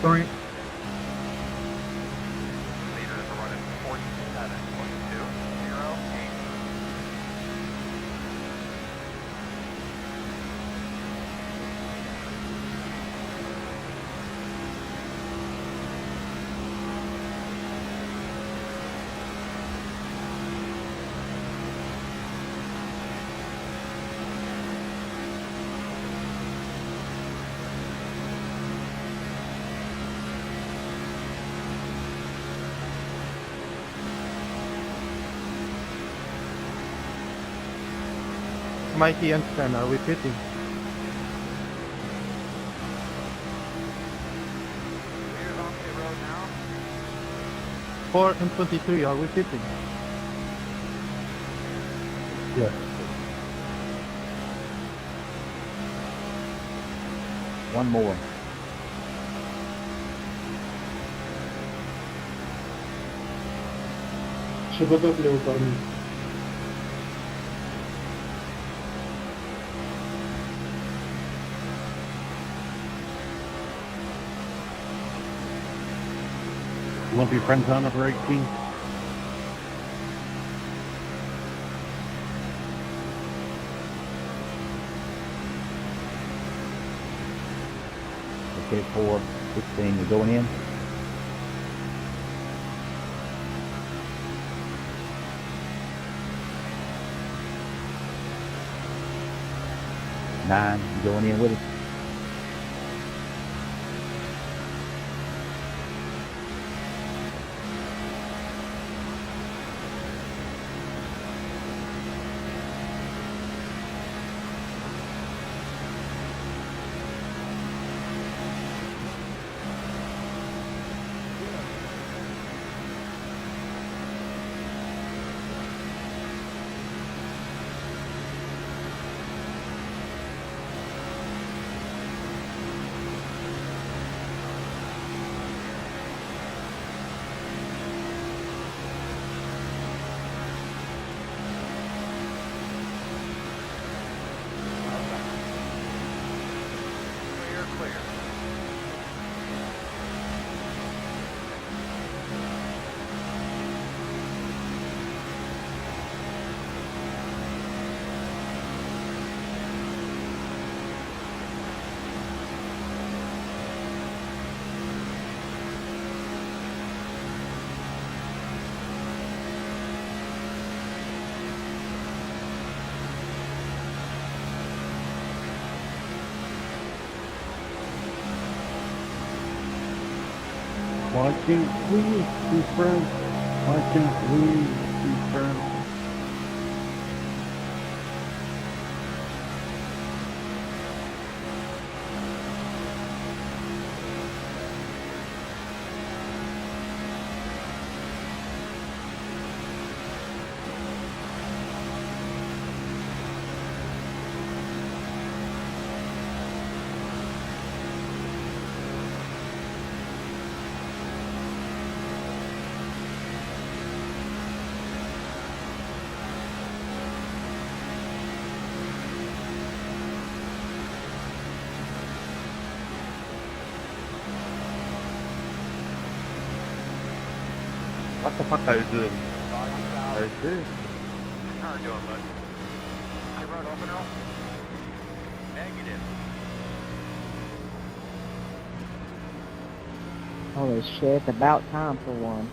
Sorry. Leaders are running 47.208. Mikey and Stan, are we pitting? Leaders on pit road now. 4 and 23, are we pitting? Yes. One more. Shubh तoplevo parmi. Lumpy friends on number 18. Okay, 4, 16, you're going in? Nine, you going in with us? Why can't we be friends? Why can't we be friends? What the fuck are you doing? How are you doing, bud? I run open roll? Negative. Holy shit, it's about time for one.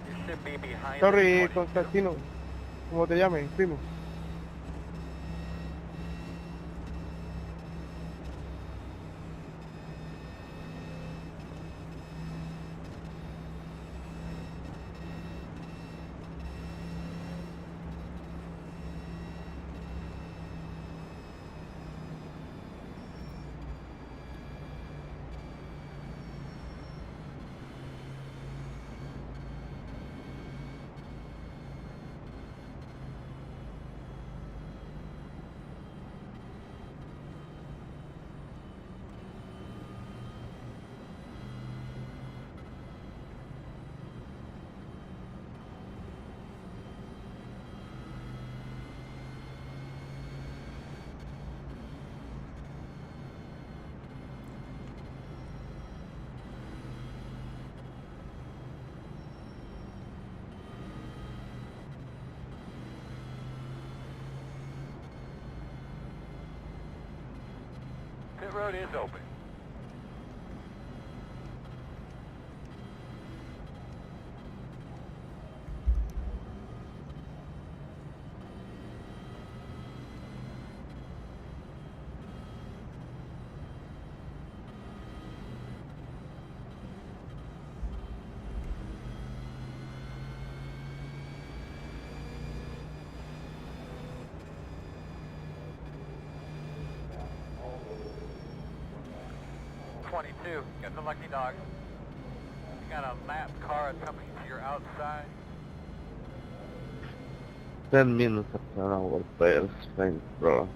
You should be behind Sorry, the 22. Constantino. ¿Cómo te llames, primo? Pit road is open. Got the lucky dog. You got a lap car coming to your outside. 10 minutes after our players, thanks, bro.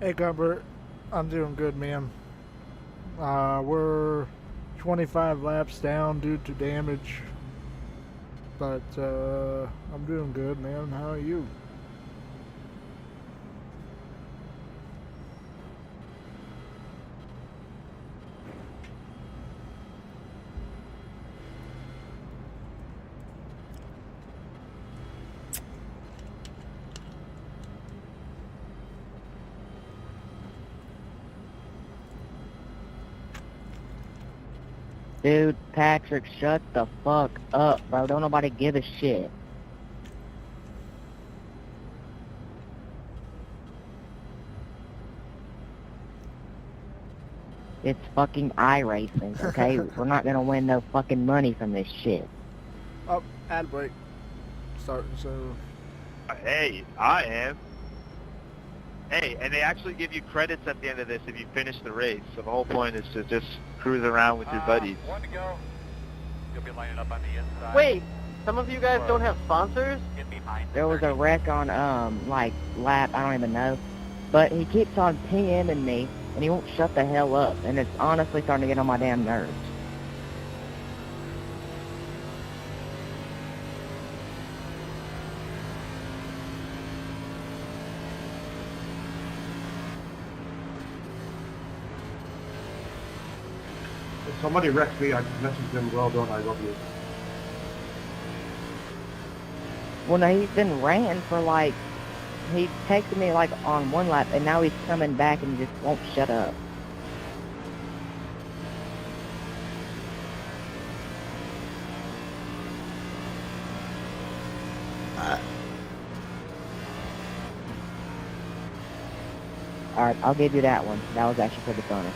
Hey, Gumbert, I'm doing good, man. We're 25 laps down due to damage, but I'm doing good, man. How are you? Dude, Patrick, shut the fuck up, bro. Don't nobody give a shit. It's fucking iRacing, okay? We're not gonna win no fucking money from this shit. Oh, ad break. Starting, so... Hey, I am. Hey, and they actually give you credits at the end of this if you finish the race. So the whole point is to just cruise around with your buddies. One to go. You'll be lining up on the inside. Wait, some of you guys don't have sponsors? Get behind the There was a wreck on, like, lap, I don't even know. But he keeps on PMing me, and he won't shut the hell up. And it's honestly starting to get on my damn nerves. If somebody wrecks me, I message them, well done, I love you. Well, no, he's been ranting for, like, he texted me, like, on one lap, and now he's coming back and just won't shut up. Alright, I'll give you that one. That was actually pretty funny.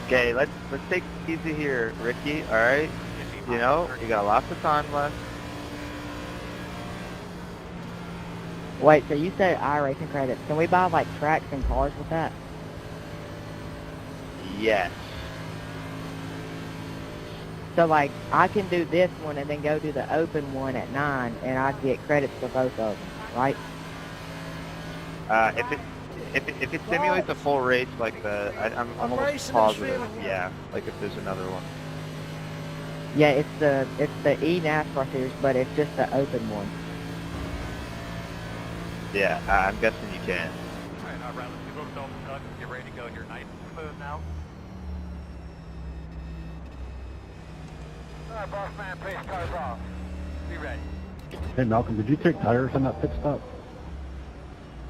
Okay, let's take it easy here, Ricky. All right, you know you got lots of time left. Wait, so you said iRacing credits. Can we buy, like, tracks and cars with that? Yes. So, like, I can do this one and then go do the open one at 9, and I get credits for both of them, right? If it simulates a full race like I'm almost racing positive. this Yeah, like if there's another one. Yeah, it's the E NASCAR series, but it's just the open one. Yeah, I'm guessing you can. Alright, let's do both double cut. Get ready to go. You're nice and smooth now. Alright, boss man, please cars off. Be ready. Hey, Malcolm, did you take tires on that pit stop?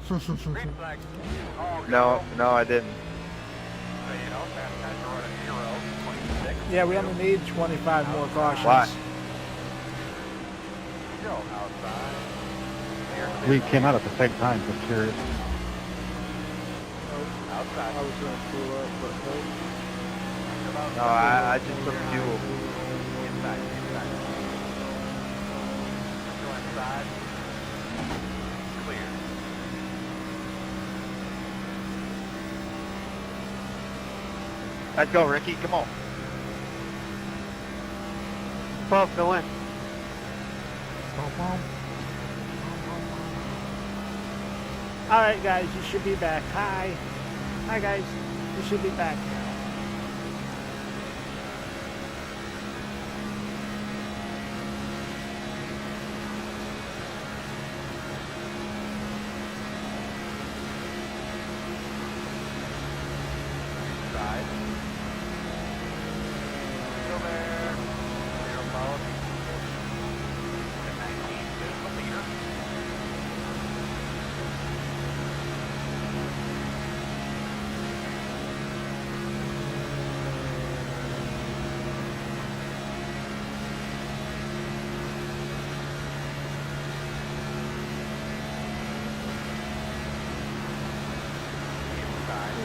Green flag. No, I didn't. So you know, fast guys are running 0, 26. Yeah, we only need 25 more cautions. Why? Go outside. We came out at the same time, just curious. Outside. I was going to pull up, but no. No, I just took fuel. Inside. Go inside. Clear. Let's go, Ricky. Come on. 12, go in. Alright, guys, you should be back. Hi. Hi, guys. You should be back now. Inside. Still there. Zero mode. 19 is the leader.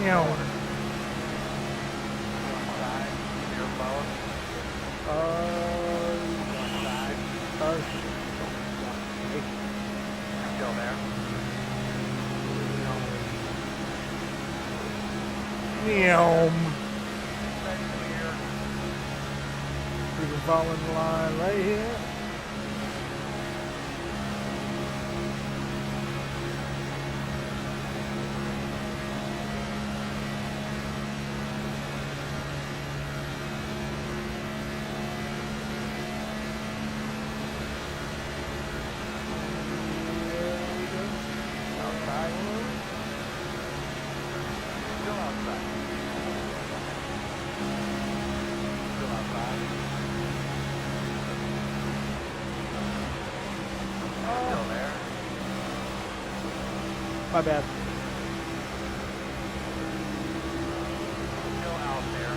Yeah. Still there. We can fall in the line right here. My bad. Still out there.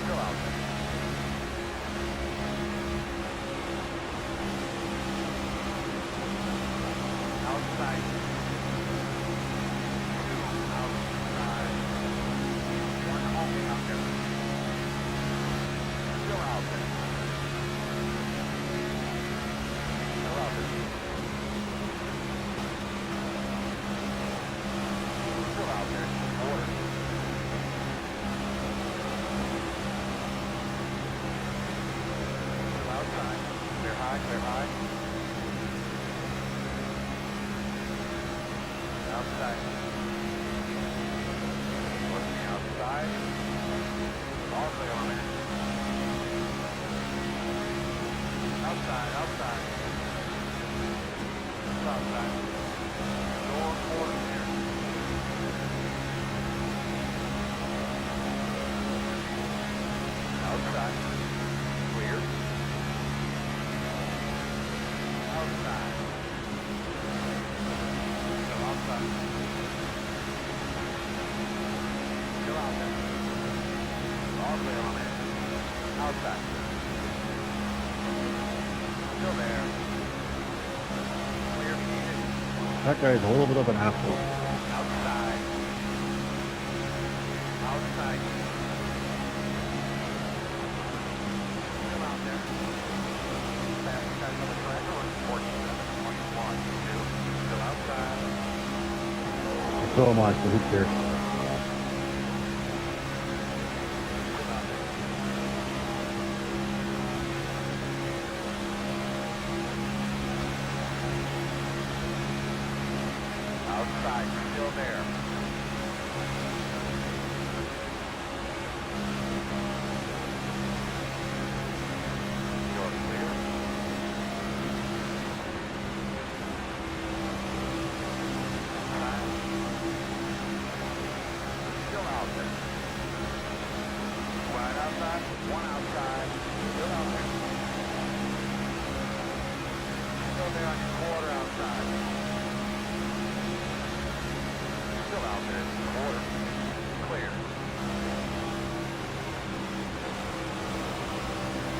Still out there. Outside. Two outside. One homing out there. all clear on it. Outside. Still there. Clear if needed. That guy's a little bit of an asshole. Outside. Outside. Still out there. Fast guys on the track. 47.1. 2. Still outside. So am I, so who cares? Outside, still there. You're clear. Still out there. One outside, one outside. Still out there. Still there on your quarter outside. Still out there, quarter, clear.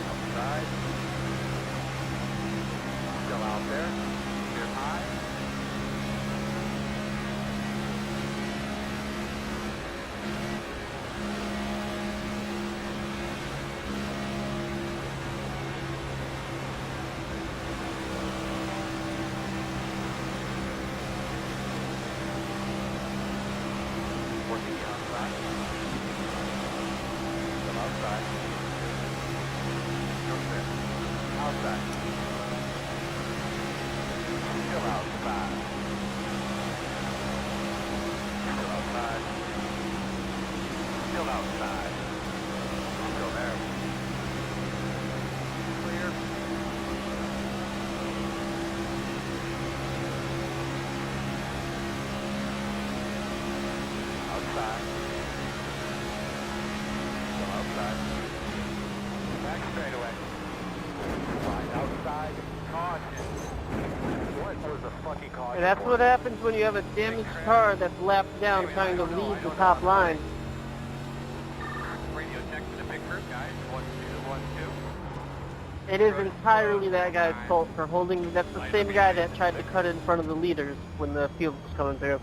Outside. Still out there, clear high. Working the outside. Still outside. Still clear. Outside. Still outside. Still outside. Still outside. Still there. Clear. Outside. Still outside. Back straightaway. Right outside. Caution. What was the fucking caution? And that's what happens when you have a damaged car that's lapped down trying to lead the top line. Radio check for the big group, guys. 1212. It is entirely that guy's fault for holding. That's the same guy that tried to cut in front of the leaders when the field was coming through.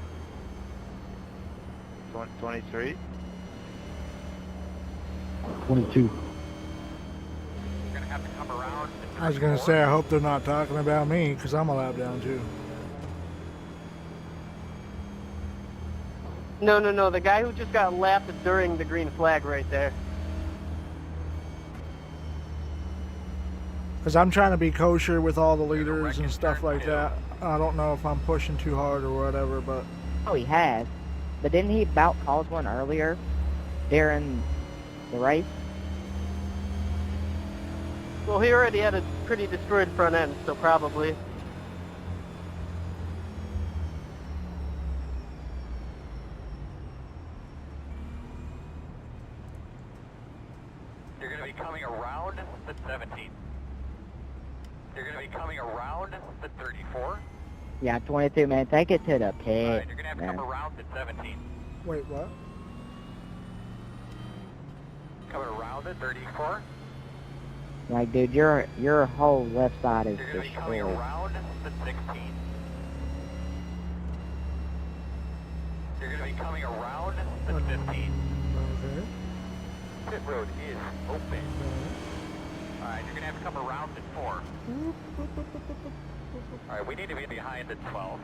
23. 22. Gonna have to come around. I was going to say, I hope they're not talking about me, because I'm a lap down too. No, no, no. The guy who just got lapped during the green flag right there. Because I'm trying to be kosher with all the leaders and stuff like that. I don't know if I'm pushing too hard or whatever, but... Oh, he has. But didn't he about cause one earlier during the race? Well, he already had a pretty destroyed front end, so probably. You're going to be coming around the 17. You're going to be coming around the 34. Yeah, 22, man. Take it to the pit. Alright, you're going to have to man. come around the 17. Wait, what? Coming around the 34. Like, dude, your whole left side is You're going to be coming destroyed. around the 16. You're going to be coming around the 15. Okay. Pit road is open. Alright, you're going to have to come around the 4. Alright, we need to be behind the 12.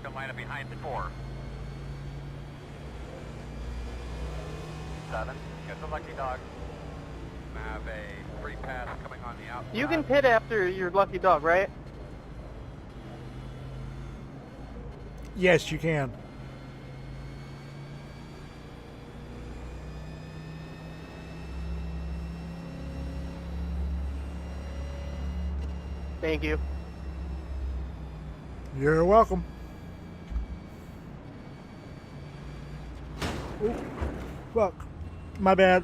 Don't line up behind the 4. 7. Get the lucky dog. Have a free pass coming on the outside. You can pit after your lucky dog, right? Yes, you can. Thank you. You're welcome. Ooh, fuck. My bad.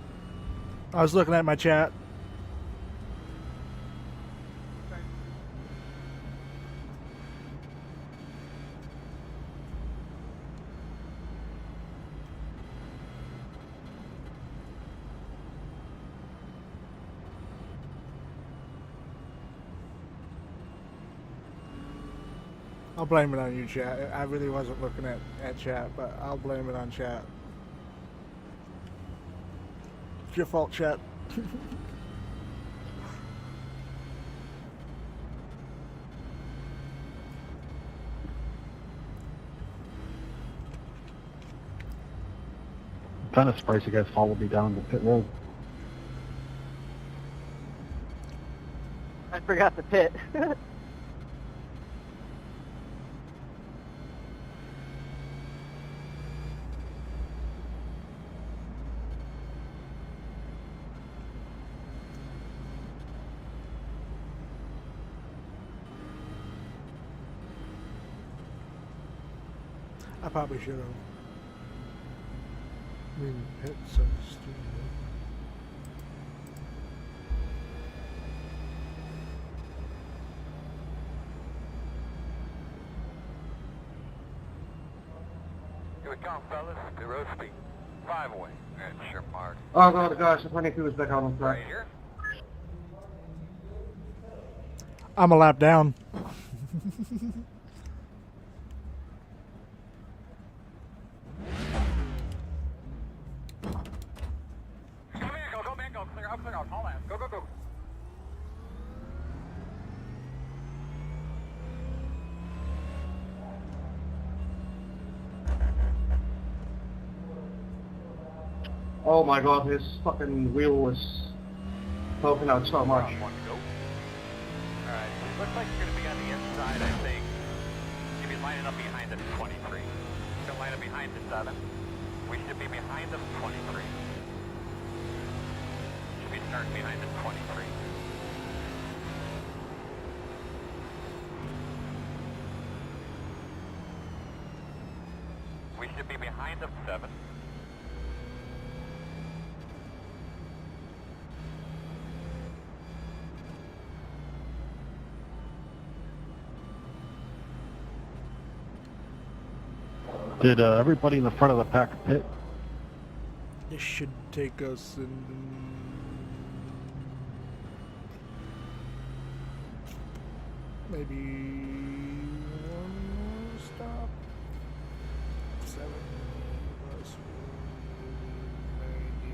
I was looking at my chat. I'll blame it on you, chat. I really wasn't looking at chat, but I'll blame it on chat. It's your fault, chat. I'm kind of surprised you guys followed me down the pit road. I forgot the pit. I probably should have. I mean, hit so stupid. Here we come, fellas. Good road speed. 5 away. And sure mark. Oh god, gosh, the 22 is back on the track. Right here. I'm a lap down. Go, man, go. Clear out. Haul ass. Go. Oh my god, his fucking wheel was poking out so much. Alright, looks like you're going to be on the inside, I think. You'll be lining up behind the 23. You're going to line up behind the 7. We should be behind the 23. Should be starting behind the 23. We should be behind the 7. Did everybody in the front of the pack pit? This should take us in maybe one more stop. 7 plus 90.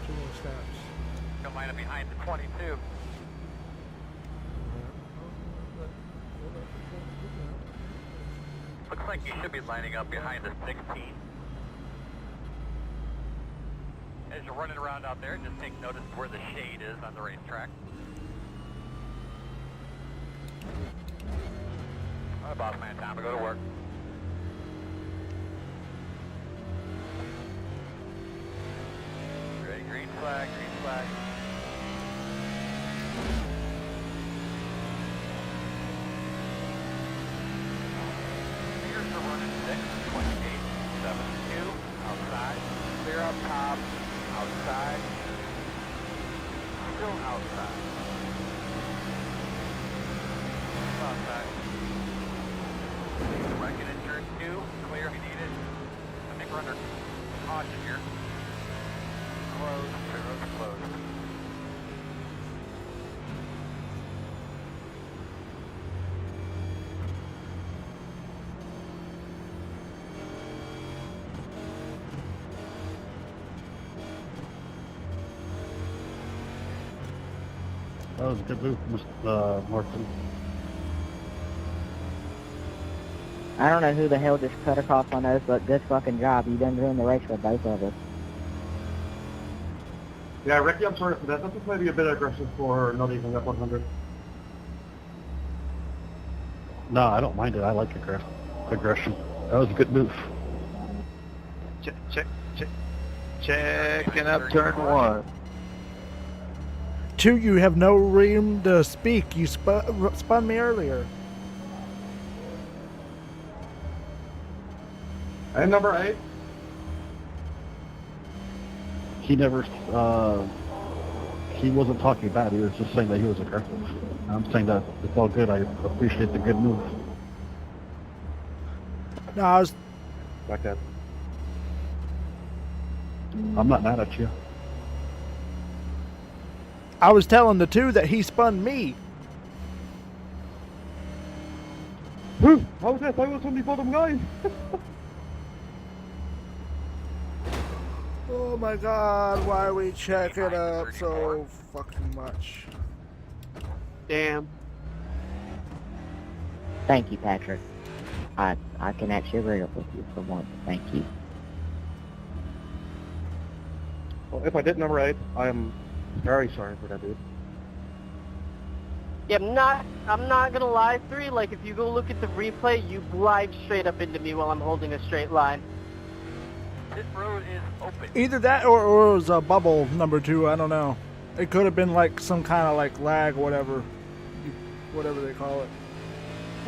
2 more stops. You'll line up behind the 22. Looks like you should be lining up behind the 16. As you're running around out there, just take notice where the shade is on the racetrack. Alright, boss man, time to go to work. Ready, green flag, green flag. We're running 6, 28, 72, outside, clear up top, outside, still outside. Outside. Wrecking in turn 2, clear if you need it. I think we're under caution here. Closed, clear road's closed. That was a good move, Martin. I don't know who the hell just cut across my nose, but good fucking job. You done ruined the race for both of us. Yeah, Ricky, I'm sorry for that. That was maybe a bit aggressive for not even at 100. No, I don't mind it. I like aggression. That was a good move. Checking up turn 1. two, you have no room to speak. You spun me earlier. And number 8. He never, he wasn't talking bad. He was just saying that he was aggressive. I'm saying that it's all good. I appreciate the good move. No, I was... Like that. I'm not mad at you. I was telling the two that he spun me. How was that? I was on the bottom line. Oh my god, why are we checking up so fucking much? Damn. Thank you, Patrick. I can actually agree with you for once. Thank you. Well, if I did number 8, I am very sorry for that, dude. Yeah, I'm not gonna lie, 3, like if you go look at the replay, you glide straight up into me while I'm holding a straight line. This road is open. Either that or it was a bubble number 2, I don't know. It could have been like some kind of like lag, whatever they call it.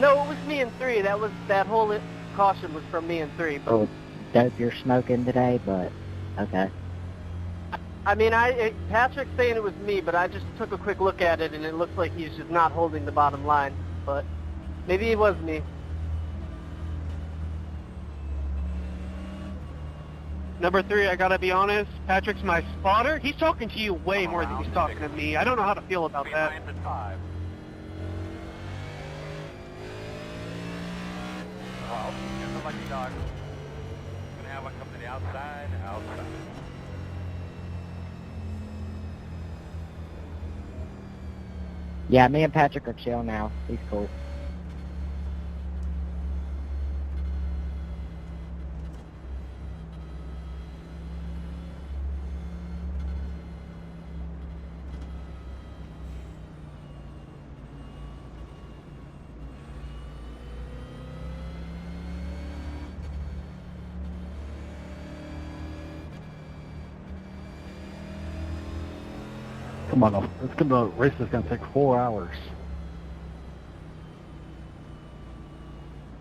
No, it was me and 3. That whole caution was from me and 3. But Oh, dope you're smoking today, but okay. I mean, Patrick's saying it was me, but I just took a quick look at it, and it looks like he's just not holding the bottom line. But maybe it was me. Number 3, I gotta be honest, Patrick's my spotter. He's talking to you way more than he's talking to me. I don't know how to feel about that. Well, here's the lucky dog. Gonna have one come to the outside. Yeah, me and Patrick are chill now. He's cool. Come on, the race is gonna take 4 hours.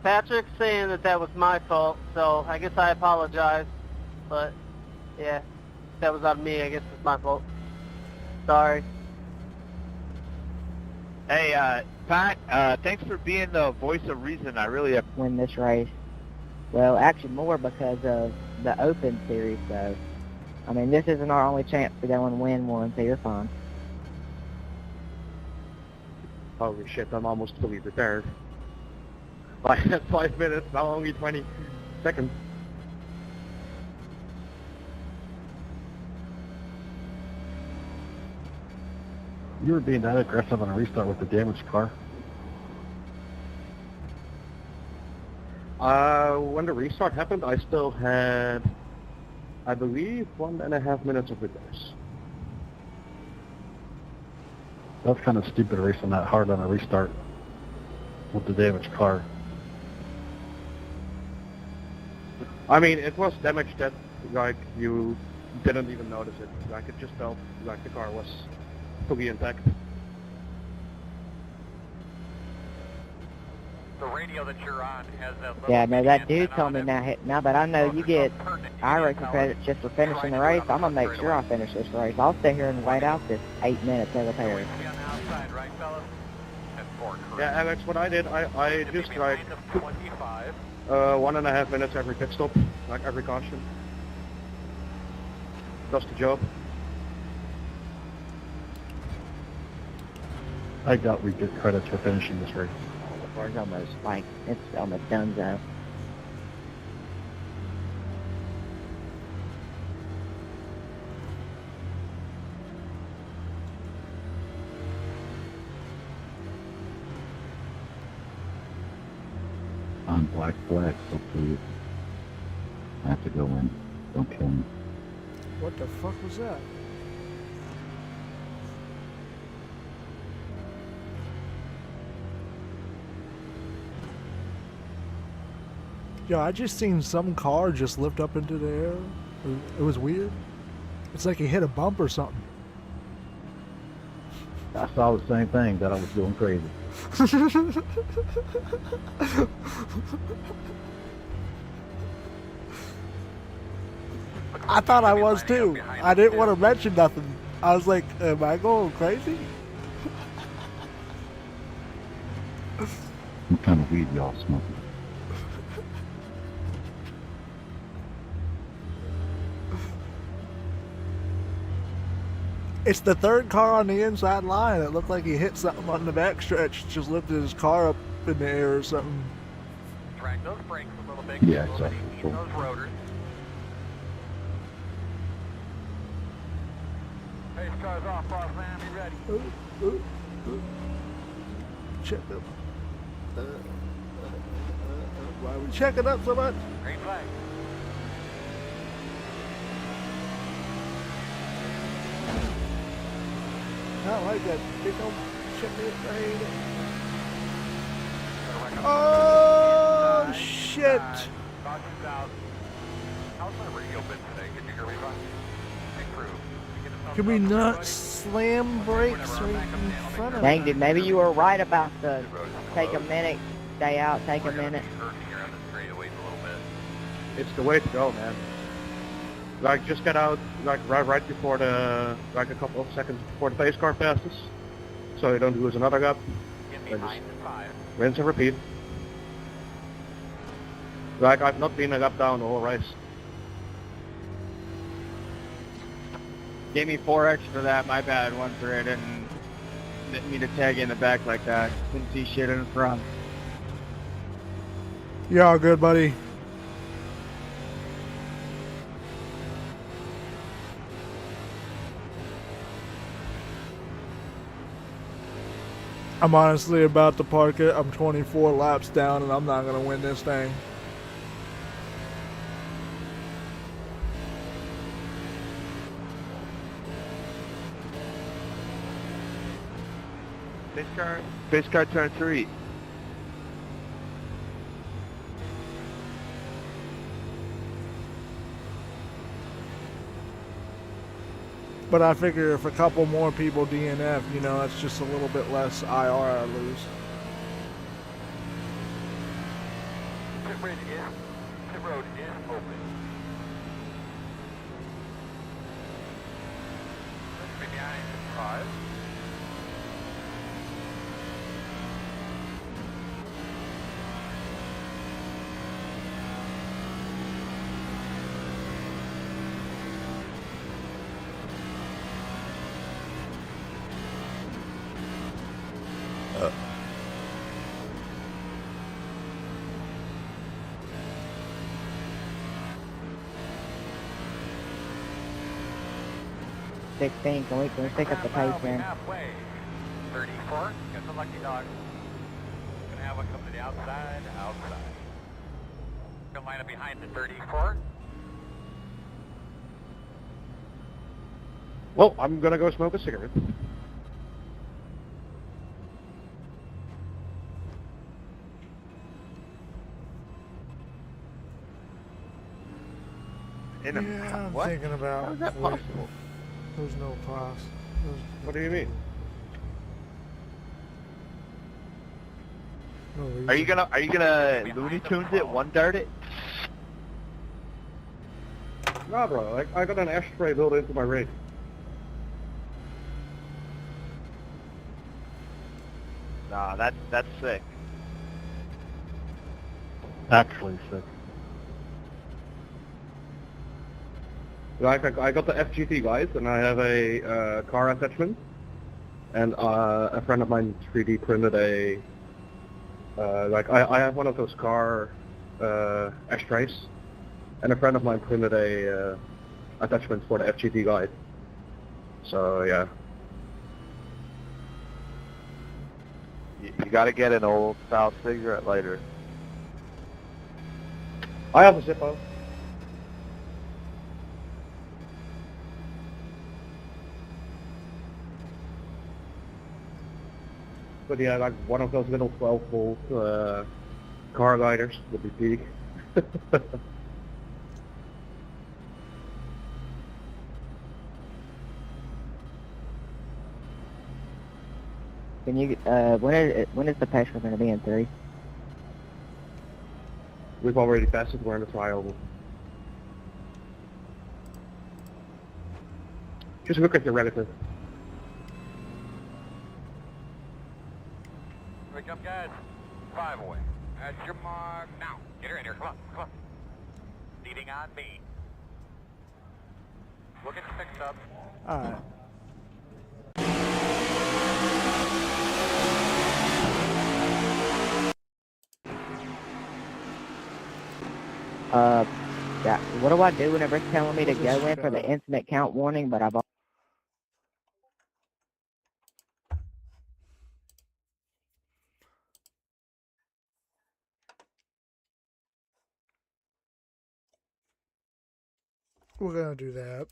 Patrick's saying that was my fault, so I guess I apologize. But, yeah, that was on me. I guess it's my fault. Sorry. Hey, Pat, thanks for being the voice of reason. I really Win this race. Well, actually more because of the Open Series, so. I mean, this isn't our only chance to go and win one, so you're fine. Holy shit, I'm almost fully prepared. 5 minutes, now only 20 seconds. You were being that aggressive on a restart with the damaged car. When the restart happened, I still had, I believe, 1.5 minutes of repairs. That's kind of stupid racing that hard on a restart with the damaged car. I mean, it was damaged that, like, you didn't even notice it. Like, it just felt like the car was fully intact. The radio that you're on has that little Yeah, no, that dude told me now that I know you get iRacing credits just for finishing the race, I'm going to make sure I finish this race. I'll stay here and wait out this 8 minutes of repairs. Yeah, Alex, what I did, I just, like, 1.5 minutes every pit stop, like every caution. Does the job. I doubt we get credits for finishing this race. It's almost like, it's almost done though. On black, so please. I have to go in. Don't kill me. What the fuck was that? Yo, I just seen some car just lift up into the air. It was weird. It's like he hit a bump or something. I saw the same thing, that I was going crazy. I thought I was too. I didn't want to mention nothing. I was like, am I going crazy? What kind of weed y'all smoking? It's the third car on the inside line. It looked like he hit something on the backstretch. Just lifted his car up in the air or something. Drag those brakes a little bit. Yeah, a little bit easy on those rotors. Pace car's off, boss man. Be ready. Check up. Why are we checking up so much? Green flag. I like that big old chimney train. Oh, shit. About 2,000. How's my radio been today? Can you hear me fine? Hey, crew. Can we not slam brakes right in front of Dang, us? dude, maybe you were right about the take a minute, stay out, take a minute. It's the way to go, man. Like, just get out, like, right before the, like, a couple of seconds before the pace car passes, so you don't lose another gap. And just rinse and repeat. Like, I've not been a gap down the whole race. Gave me 4x for that, my bad, 1-3. I didn't mean to tag you in the back like that. Couldn't see shit in front. You all good, buddy? I'm honestly about to park it. I'm 24 laps down and I'm not going to win this thing. Pace car turn 3. But I figure if a couple more people DNF, you know, that's just a little bit less IR I lose. Pit road is open. Let's be behind 5. Can we pick up the pace then? Halfway. 34. Got the lucky dog. Gonna have one come to the outside. Gonna line up behind the 34. Well, I'm gonna go smoke a cigarette. Yeah, I'm thinking about. How is that possible? There's no cross. What do you mean? No reason. Are you gonna Looney Tunes it, one dart it? Nah, bro. I got an ashtray built into my rig. Nah, that's sick. Actually sick. Like, I got the FGT guys, and I have a car attachment, and a friend of mine 3D printed a, like, I have one of those car ashtrays, and a friend of mine printed a attachment for the FGT guide. So, yeah. You gotta get an old style cigarette lighter. I have a Zippo. But yeah, like one of those little 12-volt car lighters would be big. Can you, when is the Petra going to be in 3? We've already passed it. We're in the trial. Just look at your relative. Here we come, guys. 5 away. At your mark. Now, get her in here. Come on, come on. Leading on me. We'll get you fixed up. Alright. Yeah. What do I do whenever it's telling me to go in for the incident count warning, but I've We're gonna do that.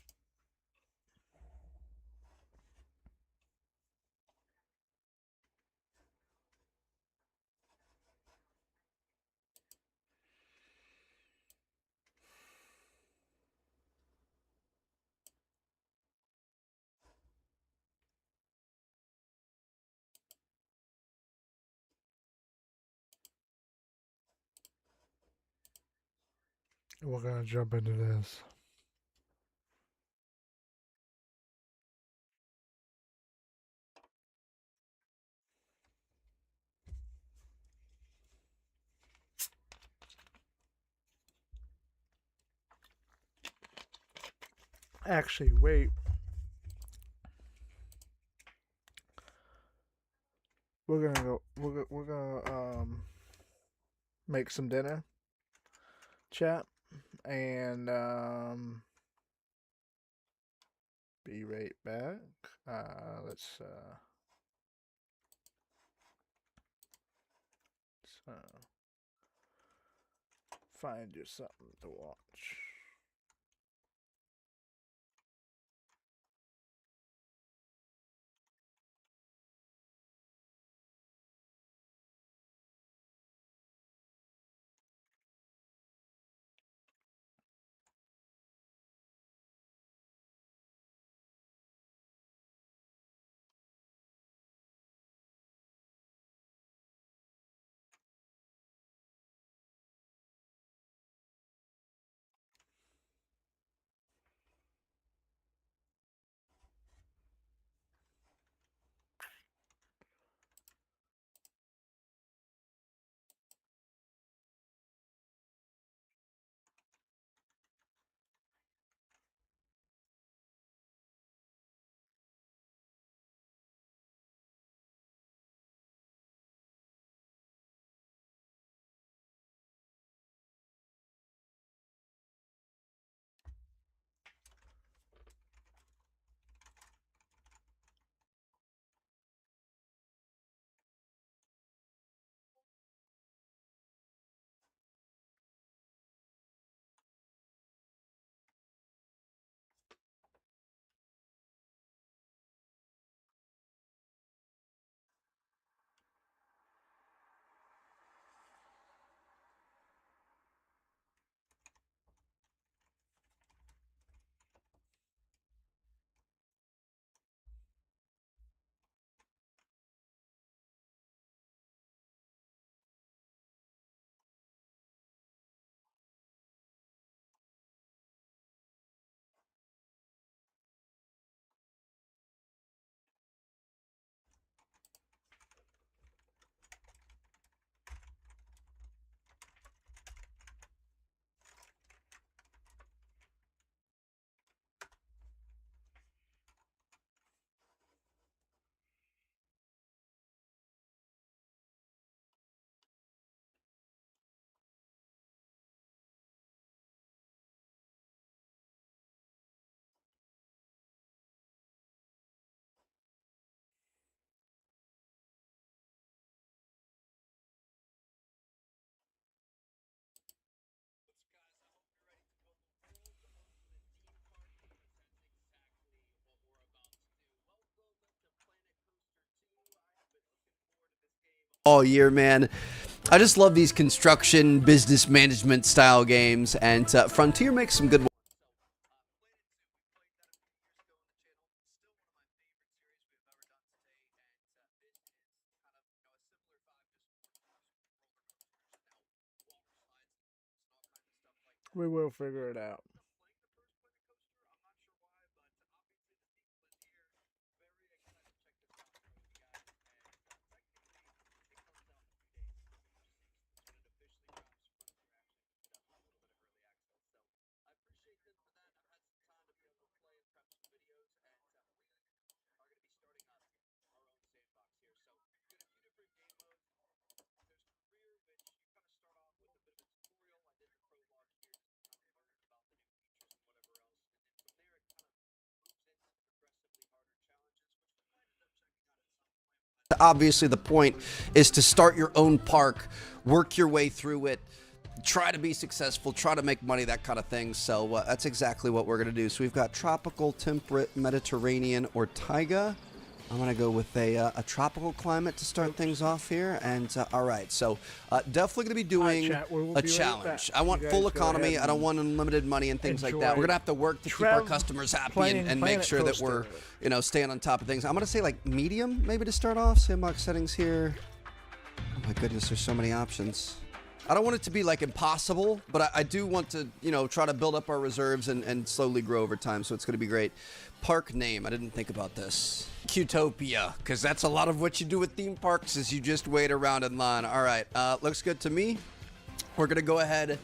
We're gonna jump into this. Actually, wait. We're gonna go. We're gonna make some dinner, chat, and be right back. Let's find you something to watch. All year, man. I just love these construction business management style games, and Frontier makes some good ones. We will figure it out. Obviously, the point is to start your own park, work your way through it, try to be successful, try to make money, that kind of thing. So that's exactly what we're going to do. So we've got tropical, temperate, Mediterranean, or taiga. I'm going to go with a tropical climate to start things off here. And all right, so definitely going to be doing a challenge. I want full economy. I don't want unlimited money and things like that. We're going to have to work to keep our customers happy and make sure that we're, you know, staying on top of things. I'm going to say like medium maybe to start off. Sandbox settings here. Oh my goodness, there's so many options. I don't want it to be like impossible, but I do want to, you know, try to build up our reserves and slowly grow over time. So it's going to be great. Park name. I didn't think about this. Qtopia, because that's a lot of what you do with theme parks is you just wait around in line. All right, looks good to me. We're going to go ahead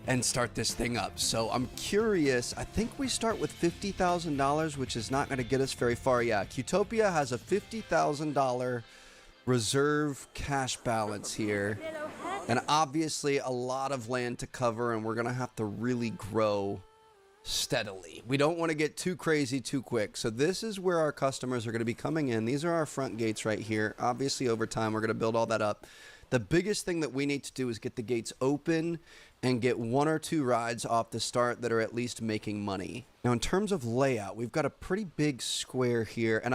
and start this thing up. So I'm curious. I think we start with $50,000, which is not going to get us very far. Yeah, Qtopia has a $50,000 reserve cash balance here. And obviously a lot of land to cover, and we're going to have to really grow steadily. We don't want to get too crazy too quick. So this is where our customers are going to be coming in. These are our front gates right here. Obviously over time, we're going to build all that up. The biggest thing that we need to do is get the gates open and get 1 or 2 rides off the start that are at least making money. Now, in terms of layout, we've got a pretty big square here, and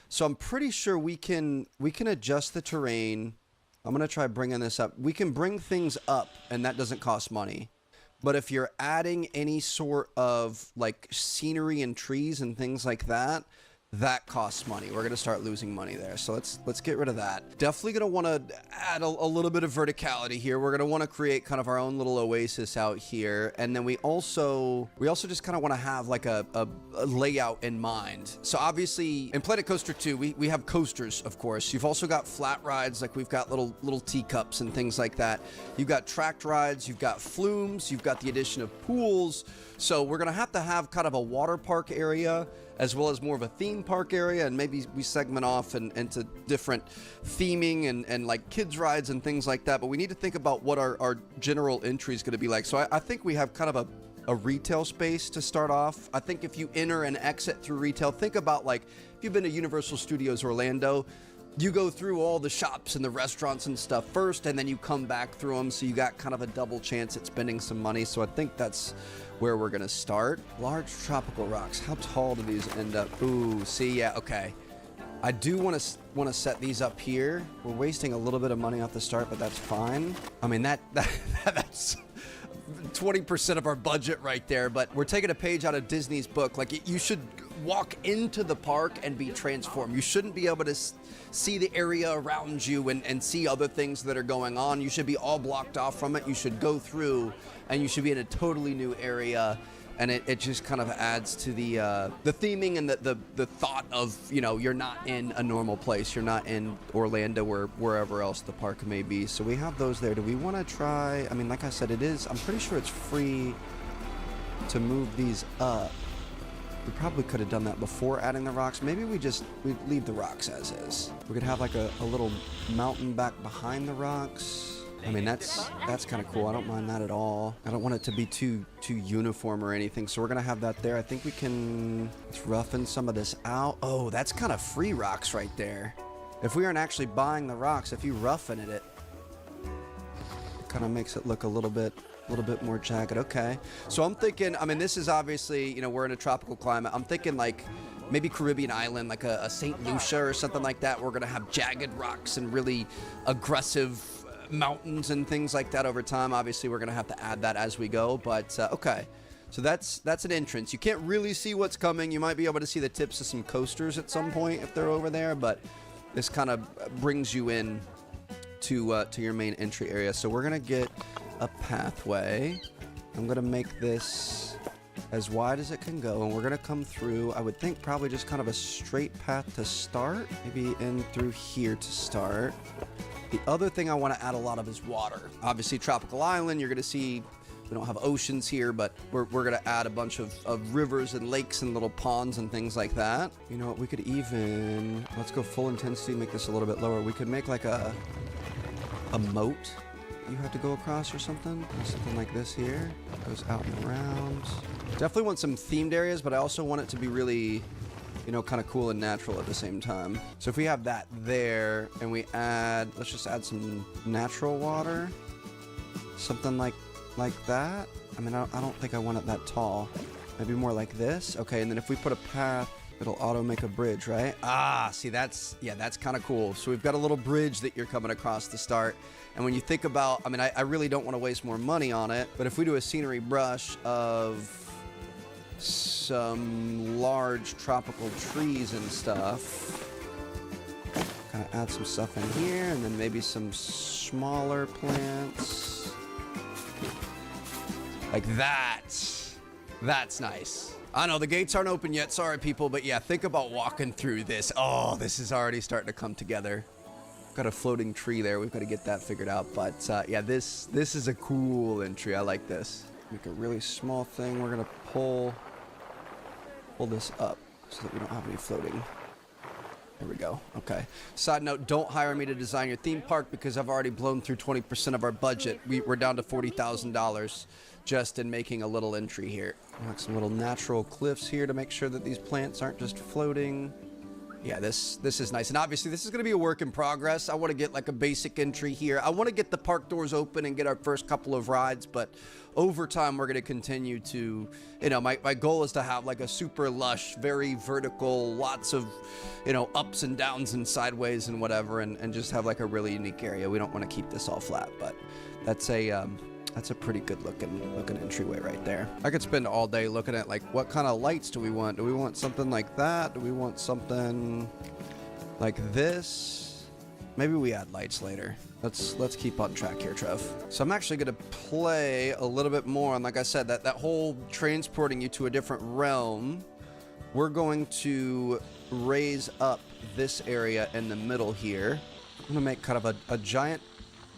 so I'm pretty sure we can adjust the terrain. I'm going to try bringing this up. We can bring things up, and that doesn't cost money. But if you're adding any sort of like scenery and trees and things like that, that costs money. We're going to start losing money there. So let's get rid of that. Definitely going to want to add a little bit of verticality here. We're going to want to create kind of our own little oasis out here. And then we also just kind of want to have like a layout in mind. So obviously in Planet Coaster 2, we have coasters, of course. You've also got flat rides, like we've got little teacups and things like that. You've got tracked rides, you've got flumes, you've got the addition of pools. So we're going to have kind of a water park area as well as more of a theme park area, and maybe we segment off into different theming and like kids rides and things like that. But we need to think about what our general entry is going to be like. So I think we have kind of a retail space to start off. I think if you enter and exit through retail, think about like if you've been to Universal Studios Orlando, you go through all the shops and the restaurants and stuff first, and then you come back through them. So you got kind of a double chance at spending some money. So I think that's where we're going to start. Large tropical rocks. How tall do these end up? Ooh, see, yeah, okay. I do want to set these up here. We're wasting a little bit of money off the start, but that's fine. I mean, that's 20% of our budget right there, but we're taking a page out of Disney's book. Like, you should walk into the park and be transformed. You shouldn't be able to see the area around you and see other things that are going on. You should be all blocked off from it. You should go through and you should be in a totally new area. And it just kind of adds to the theming and the thought of, you know, you're not in a normal place. You're not in Orlando or wherever else the park may be. So we have those there. Do we want to try? I mean, like I said, I'm pretty sure it's free to move these up. We probably could have done that before adding the rocks. Maybe we leave the rocks as is. We could have like a little mountain back behind the rocks. I mean, that's kind of cool. I don't mind that at all. I don't want it to be too uniform or anything, so we're going to have that there. I think we can roughen some of this out. Oh, that's kind of free rocks right there. If we aren't actually buying the rocks, if you roughen it kind of makes it look a little bit more jagged. Okay. So I'm thinking, I mean, this is obviously, you know, we're in a tropical climate. I'm thinking like maybe Caribbean island, like a St. Lucia or something like that. We're going to have jagged rocks and really aggressive mountains and things like that over time. Obviously, we're going to have to add that as we go, but okay. So that's an entrance. You can't really see what's coming. You might be able to see the tips of some coasters at some point if they're over there, but this kind of brings you in to your main entry area. So we're going to get a pathway. I'm gonna make this as wide as it can go, and we're gonna come through, I would think probably just kind of a straight path to start, maybe in through here to start. The other thing I want to add a lot of is water. Obviously, tropical island, you're gonna see we don't have oceans here, but we're gonna add a bunch of rivers and lakes and little ponds and things like that. You know what, we could even, let's go full intensity, make this a little bit lower. We could make like a moat you have to go across or something. Something like this here. Goes out and around. Definitely want some themed areas, but I also want it to be really, you know, kind of cool and natural at the same time. So if we have that there and we add, let's just add some natural water. Something like that. I mean, I don't think I want it that tall. Maybe more like this. Okay, and then if we put a path, it'll auto make a bridge, right? Ah, see, that's kind of cool. So we've got a little bridge that you're coming across to start. And when you think about, I mean, I really don't want to waste more money on it, but if we do a scenery brush of some large tropical trees and stuff, kind of add some stuff in here, and then maybe some smaller plants. Like that. That's nice. I know the gates aren't open yet, sorry people, but yeah, think about walking through this. Oh, this is already starting to come together. Got a floating tree there, we've got to get that figured out, but yeah, this is a cool entry. I like this. Make a really small thing. We're gonna pull this up so that we don't have any floating. There we go. Okay. Side note, don't hire me to design your theme park because I've already blown through 20% of our budget. We're down to $40,000 just in making a little entry here. Like some little natural cliffs here to make sure that these plants aren't just floating. Yeah, this is nice. And obviously this is going to be a work in progress. I want to get like a basic entry here. I want to get the park doors open and get our first couple of rides, but over time we're going to continue to, you know, my goal is to have like a super lush, very vertical, lots of, you know, ups and downs and sideways and whatever, and just have like a really unique area. We don't want to keep this all flat, but that's a pretty good looking entryway right there. I could spend all day looking at like what kind of lights do we want? Do we want something like that? Do we want something like this? Maybe we add lights later. Let's keep on track here, Trev. So I'm actually gonna play a little bit more on, like I said, that whole transporting you to a different realm. We're going to raise up this area in the middle here. I'm gonna make kind of a giant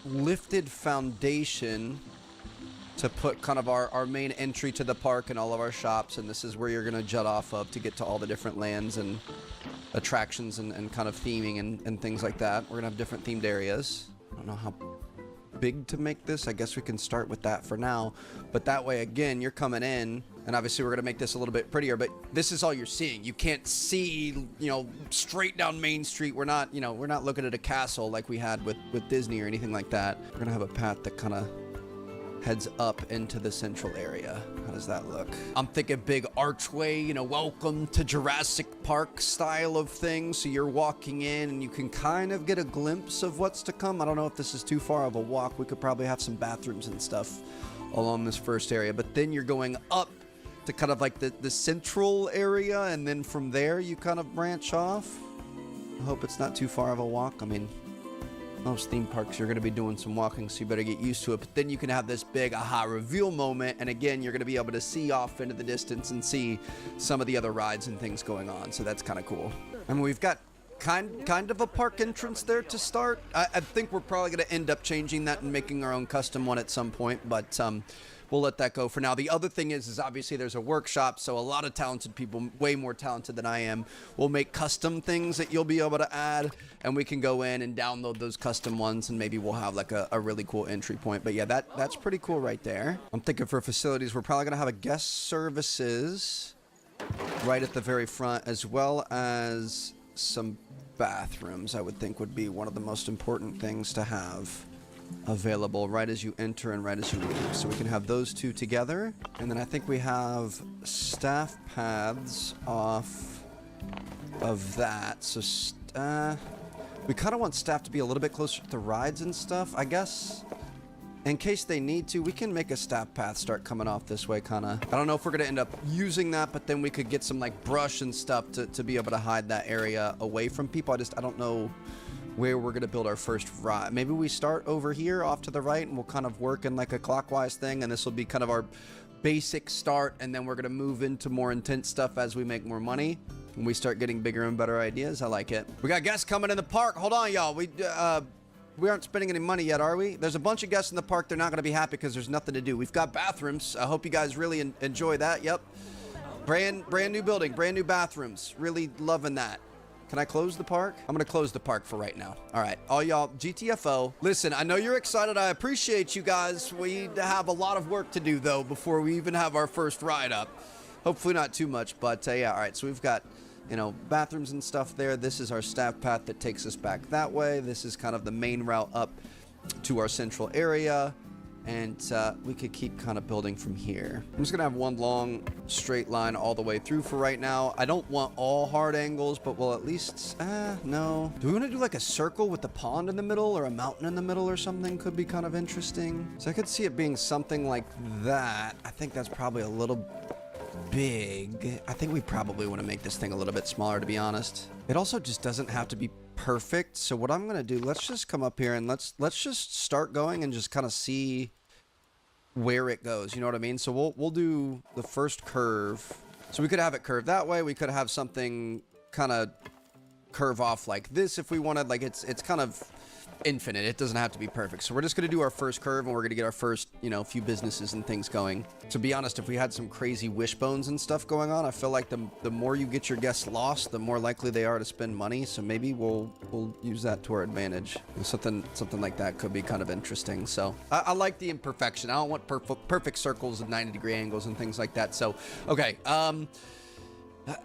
lifted foundation to put kind of our main entry to the park and all of our shops, and this is where you're going to jut off of to get to all the different lands and attractions and kind of theming and things like that. We're going to have different themed areas. I don't know how big to make this. I guess we can start with that for now, but that way, again, you're coming in, and obviously we're going to make this a little bit prettier, but this is all you're seeing. You can't see, you know, straight down Main Street. We're not, you know, we're not looking at a castle like we had with Disney or anything like that. We're going to have a path that kind of heads up into the central area. How does that look? I'm thinking big archway, you know, welcome to Jurassic Park style of thing. So you're walking in and you can kind of get a glimpse of what's to come. I don't know if this is too far of a walk. We could probably have some bathrooms and stuff along this first area, but then you're going up to kind of like the central area, and then from there you kind of branch off. I hope it's not too far of a walk. I mean, most theme parks you're going to be doing some walking, so you better get used to it, but then you can have this big aha reveal moment, and again you're going to be able to see off into the distance and see some of the other rides and things going on, so that's kind of cool. And we've got kind of a park entrance there to start. I think we're probably going to end up changing that and making our own custom one at some point, but we'll let that go for now. The other thing is obviously there's a workshop, so a lot of talented people, way more talented than I am, will make custom things that you'll be able to add, and we can go in and download those custom ones, and maybe we'll have like a really cool entry point. But yeah, that's pretty cool right there. I'm thinking for facilities, we're probably going to have a guest services right at the very front, as well as some bathrooms. I would think would be one of the most important things to have available right as you enter and right as you leave. So we can have those two together. And then I think we have staff paths off of that. So we kind of want staff to be a little bit closer to the rides and stuff. I guess in case they need to, we can make a staff path start coming off this way, kind of. I don't know if we're going to end up using that, but then we could get some like brush and stuff to be able to hide that area away from people. I don't know where we're gonna build our first ride. Maybe we start over here off to the right and we'll kind of work in like a clockwise thing, and this will be kind of our basic start, and then we're gonna move into more intense stuff as we make more money and we start getting bigger and better ideas. I like it. We got guests coming in the park. Hold on, y'all. We aren't spending any money yet, are we? There's a bunch of guests in the park. They're not gonna be happy because there's nothing to do. We've got bathrooms. I hope you guys really enjoy that. Yep. Brand new building, brand new bathrooms. Really loving that. Can I close the park? I'm gonna close the park for right now. All right, all y'all, GTFO. Listen, I know you're excited. I appreciate you guys. We have a lot of work to do though before we even have our first ride up. Hopefully not too much, but yeah, all right, so we've got, you know, bathrooms and stuff there. This is our staff path that takes us back that way. This is kind of the main route up to our central area. And we could keep kind of building from here. I'm just gonna have one long straight line all the way through for right now. I don't want all hard angles, but we'll at least, no. Do we wanna do like a circle with the pond in the middle or a mountain in the middle or something? Could be kind of interesting. So I could see it being something like that. I think that's probably a little big. I think we probably wanna make this thing a little bit smaller, to be honest. It also just doesn't have to be perfect. So what I'm gonna do, let's just come up here and let's just start going and just kind of see where it goes. You know what I mean? So we'll do the first curve. So we could have it curve that way. We could have something kind of curve off like this if we wanted. Like it's kind of infinite. It doesn't have to be perfect. So we're just going to do our first curve, and we're going to get our first, you know, few businesses and things going. To be honest, if we had some crazy wishbones and stuff going on, I feel like the more you get your guests lost, the more likely they are to spend money. So maybe we'll use that to our advantage. And something like that could be kind of interesting. So I like the imperfection. I don't want perfect circles and 90-degree angles and things like that. So, okay.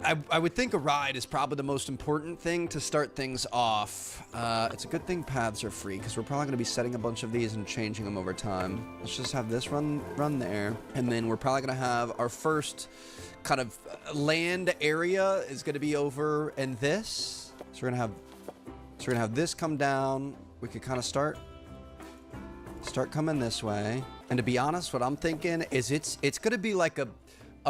I would think a ride is probably the most important thing to start things off. It's a good thing paths are free, because we're probably going to be setting a bunch of these and changing them over time. Let's just have this run there, and then we're probably going to have our first kind of land area is going to be over in this. So we're going to have this come down. We could kind of start coming this way. And to be honest, what I'm thinking is it's going to be like a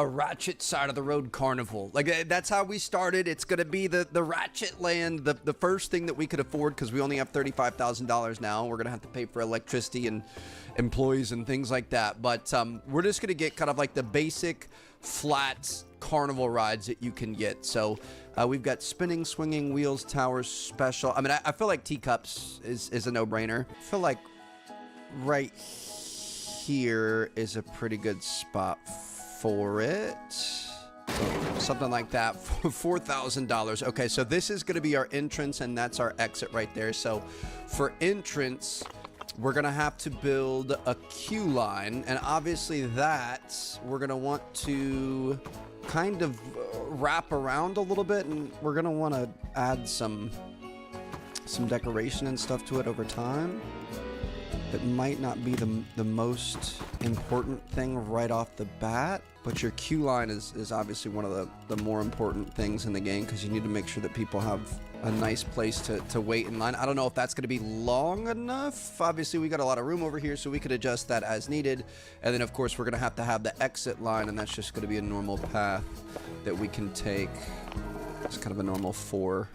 ratchet side of the road carnival. Like that's how we started. It's gonna be the ratchet land, the first thing that we could afford, because we only have $35,000 now. We're gonna have to pay for electricity and employees and things like that. But we're just gonna get kind of like the basic flat carnival rides that you can get. So we've got spinning, swinging, wheels, towers, special. I mean, I feel like teacups is a no-brainer. I feel like right here is a pretty good spot for it. Something like that for $4,000. Okay, so this is going to be our entrance, and that's our exit right there. So for entrance, we're going to have to build a queue line, and obviously that we're going to want to kind of wrap around a little bit, and we're going to want to add some decoration and stuff to it over time. It might not be the most important thing right off the bat, but your queue line is obviously one of the more important things in the game, because you need to make sure that people have a nice place to wait in line. I don't know if that's going to be long enough. Obviously, we got a lot of room over here, so we could adjust that as needed. And then, of course, we're going to have the exit line, and that's just going to be a normal path that we can take. It's kind of a normal 4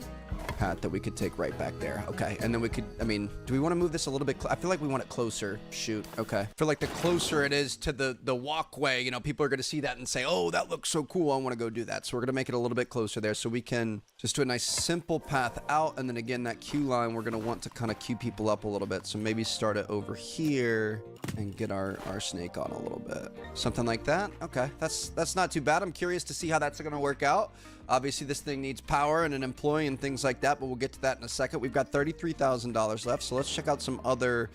path that we could take right back there. Okay, and then we could, I mean, do we want to move this a little bit? I feel like we want it closer. Shoot, okay. I feel like the closer it is to the walkway, you know, people are going to see that and say, oh, that looks so cool, I want to go do that. So we're going to make it a little bit closer there, so we can just do a nice simple path out, and then again, that queue line, we're going to want to kind of queue people up a little bit. So maybe start it over here and get our snake on a little bit. Something like that. Okay, that's not too bad. I'm curious to see how that's going to work out. Obviously, this thing needs power and an employee and things like that, but we'll get to that in a second. We've got $33,000 left, so let's check out some other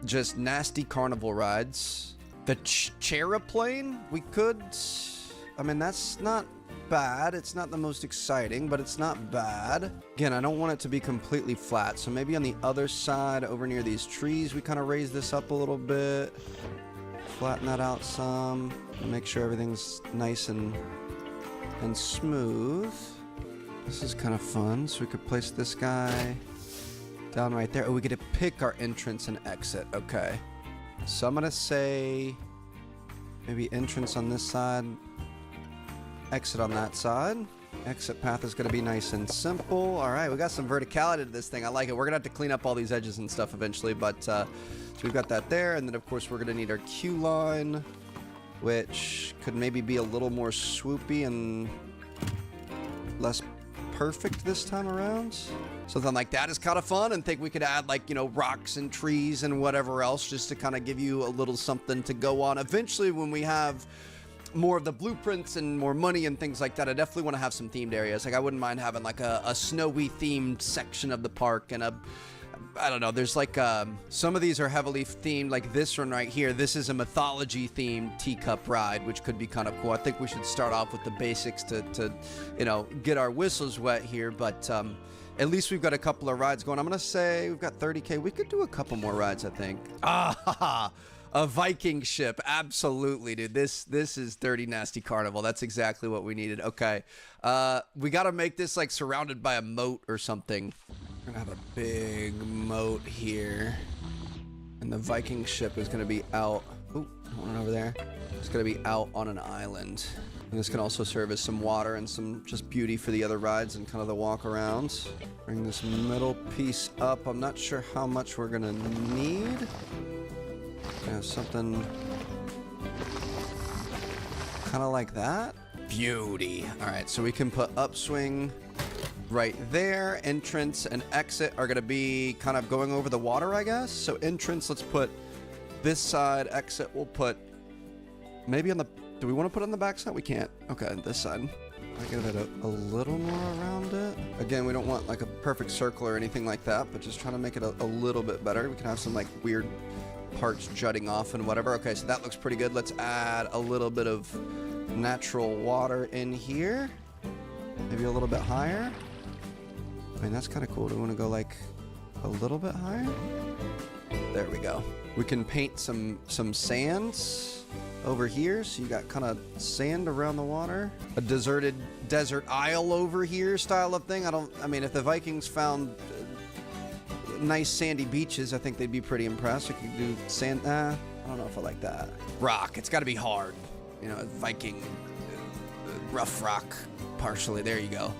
just nasty carnival rides. The Charaplane, we could... I mean, that's not bad. It's not the most exciting, but it's not bad. Again, I don't want it to be completely flat, so maybe on the other side, over near these trees, we kind of raise this up a little bit. Flatten that out some. Make sure everything's nice and smooth. This is kind of fun. So we could place this guy down right there. Oh, we get to pick our entrance and exit. Okay. So I'm going to say maybe entrance on this side, exit on that side. Exit path is going to be nice and simple. All right, we got some verticality to this thing. I like it. We're going to have to clean up all these edges and stuff eventually, but so we've got that there. And then, of course, we're going to need our queue line, which could maybe be a little more swoopy and less perfect this time around. Something like that is kind of fun, and think we could add, like, you know, rocks and trees and whatever else just to kind of give you a little something to go on. Eventually, when we have more of the blueprints and more money and things like that, I definitely want to have some themed areas. Like, I wouldn't mind having like a snowy themed section of the park, and I don't know, there's like some of these are heavily themed, like this one right here. This is a mythology themed teacup ride, which could be kind of cool. I think we should start off with the basics to you know, get our whistles wet here, but at least we've got a couple of rides going. I'm gonna say we've got 30K. We could do a couple more rides, I think. A Viking ship, absolutely, dude. This is Dirty Nasty Carnival. That's exactly what we needed. Okay, we got to make this like surrounded by a moat or something. We're gonna have a big moat here, and the Viking ship is gonna be out. Ooh, one over there. It's gonna be out on an island. And this can also serve as some water and some just beauty for the other rides and kind of the walk around. Bring this middle piece up. I'm not sure how much we're gonna need. Something kind of like that. Beauty. All right, so we can put upswing right there. Entrance and exit are going to be kind of going over the water, I guess. So entrance, let's put this side. Exit, we'll put maybe on the... Do we want to put it on the back side? We can't. Okay, this side. I give it a little more around it. Again, we don't want like a perfect circle or anything like that, but just trying to make it a little bit better. We can have some like weird parts jutting off and whatever. Okay, so that looks pretty good. Let's add a little bit of natural water in here. Maybe a little bit higher. I mean, that's kind of cool. Do we want to go like a little bit higher? There we go. We can paint some sands over here. So you got kind of sand around the water. A deserted desert isle over here style of thing. I mean, if the Vikings found nice sandy beaches, I think they'd be pretty impressed. We could do sand. I don't know if I like that. Rock. It's got to be hard. You know, Viking rough rock partially. There you go.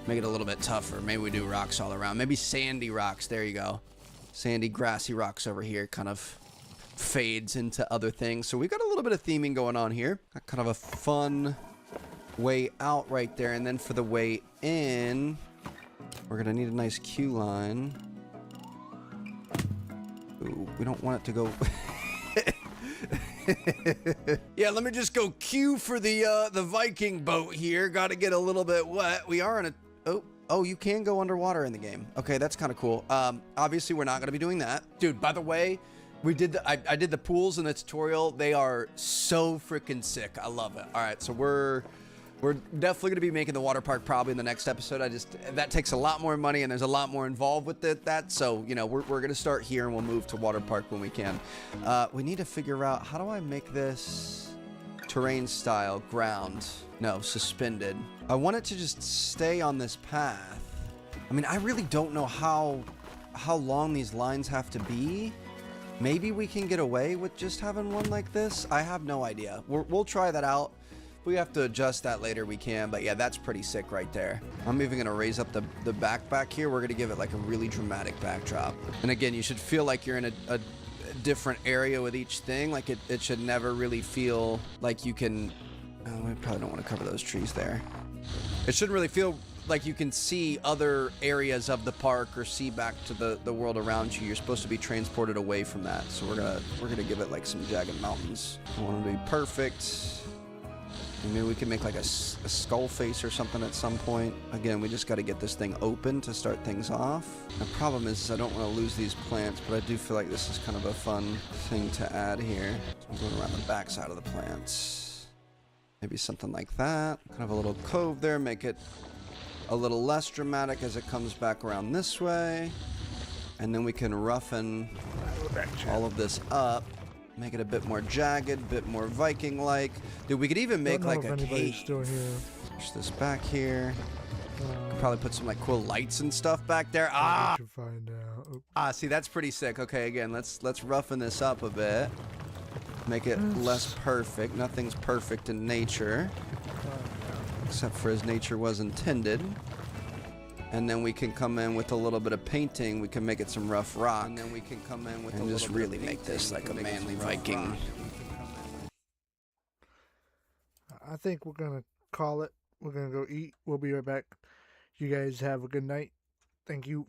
Make it a little bit tougher. Maybe we do rocks all around. Maybe sandy rocks. There you go. Sandy, grassy rocks over here kind of fades into other things. So we got a little bit of theming going on here. Got kind of a fun way out right there. And then for the way in, we're going to need a nice queue line. Ooh, we don't want it to go... Yeah, let me just go queue for the Viking boat here. Got to get a little bit wet. We are in a... Oh, you can go underwater in the game. Okay, that's kind of cool. Obviously, we're not going to be doing that. Dude, by the way, we did I did the pools in the tutorial. They are so freaking sick. I love it. All right, so we're definitely going to be making the water park probably in the next episode. That takes a lot more money and there's a lot more involved with that. So, you know, we're going to start here and we'll move to water park when we can. We need to figure out, how do I make this terrain style ground? No, suspended. I want it to just stay on this path. I mean, I really don't know how long these lines have to be. Maybe we can get away with just having one like this. I have no idea. We'll try that out. If we have to adjust that later, we can. But yeah, that's pretty sick right there. I'm even going to raise up the back here. We're going to give it like a really dramatic backdrop. And again, you should feel like you're in a different area with each thing. Like it should never really feel like you can... Oh, we probably don't want to cover those trees there. It shouldn't really feel like you can see other areas of the park or see back to the world around you. You're supposed to be transported away from that. So we're gonna give it like some jagged mountains. I want them to be perfect. And maybe we can make like a skull face or something at some point. Again, we just got to get this thing open to start things off. The problem is I don't want to lose these plants, but I do feel like this is kind of a fun thing to add here. So I'm going around the back side of the plants. Maybe something like that. Kind of a little cove there. Make it a little less dramatic as it comes back around this way. And then we can roughen all of this up. Make it a bit more jagged, a bit more Viking-like. Dude, we could even make like a cave. Still here. Push this back here. Could probably put some like cool lights and stuff back there. To find out. Oops. See, that's pretty sick. Okay, again, let's roughen this up a bit. Make it less perfect. Nothing's perfect in nature. except for as nature was intended. And then we can come in with a little bit of painting. We can make it some rough rock. And then we can come in with and just really make this like a manly Viking. I think we're going to call it. We're going to go eat. We'll be right back. You guys have a good night. Thank you.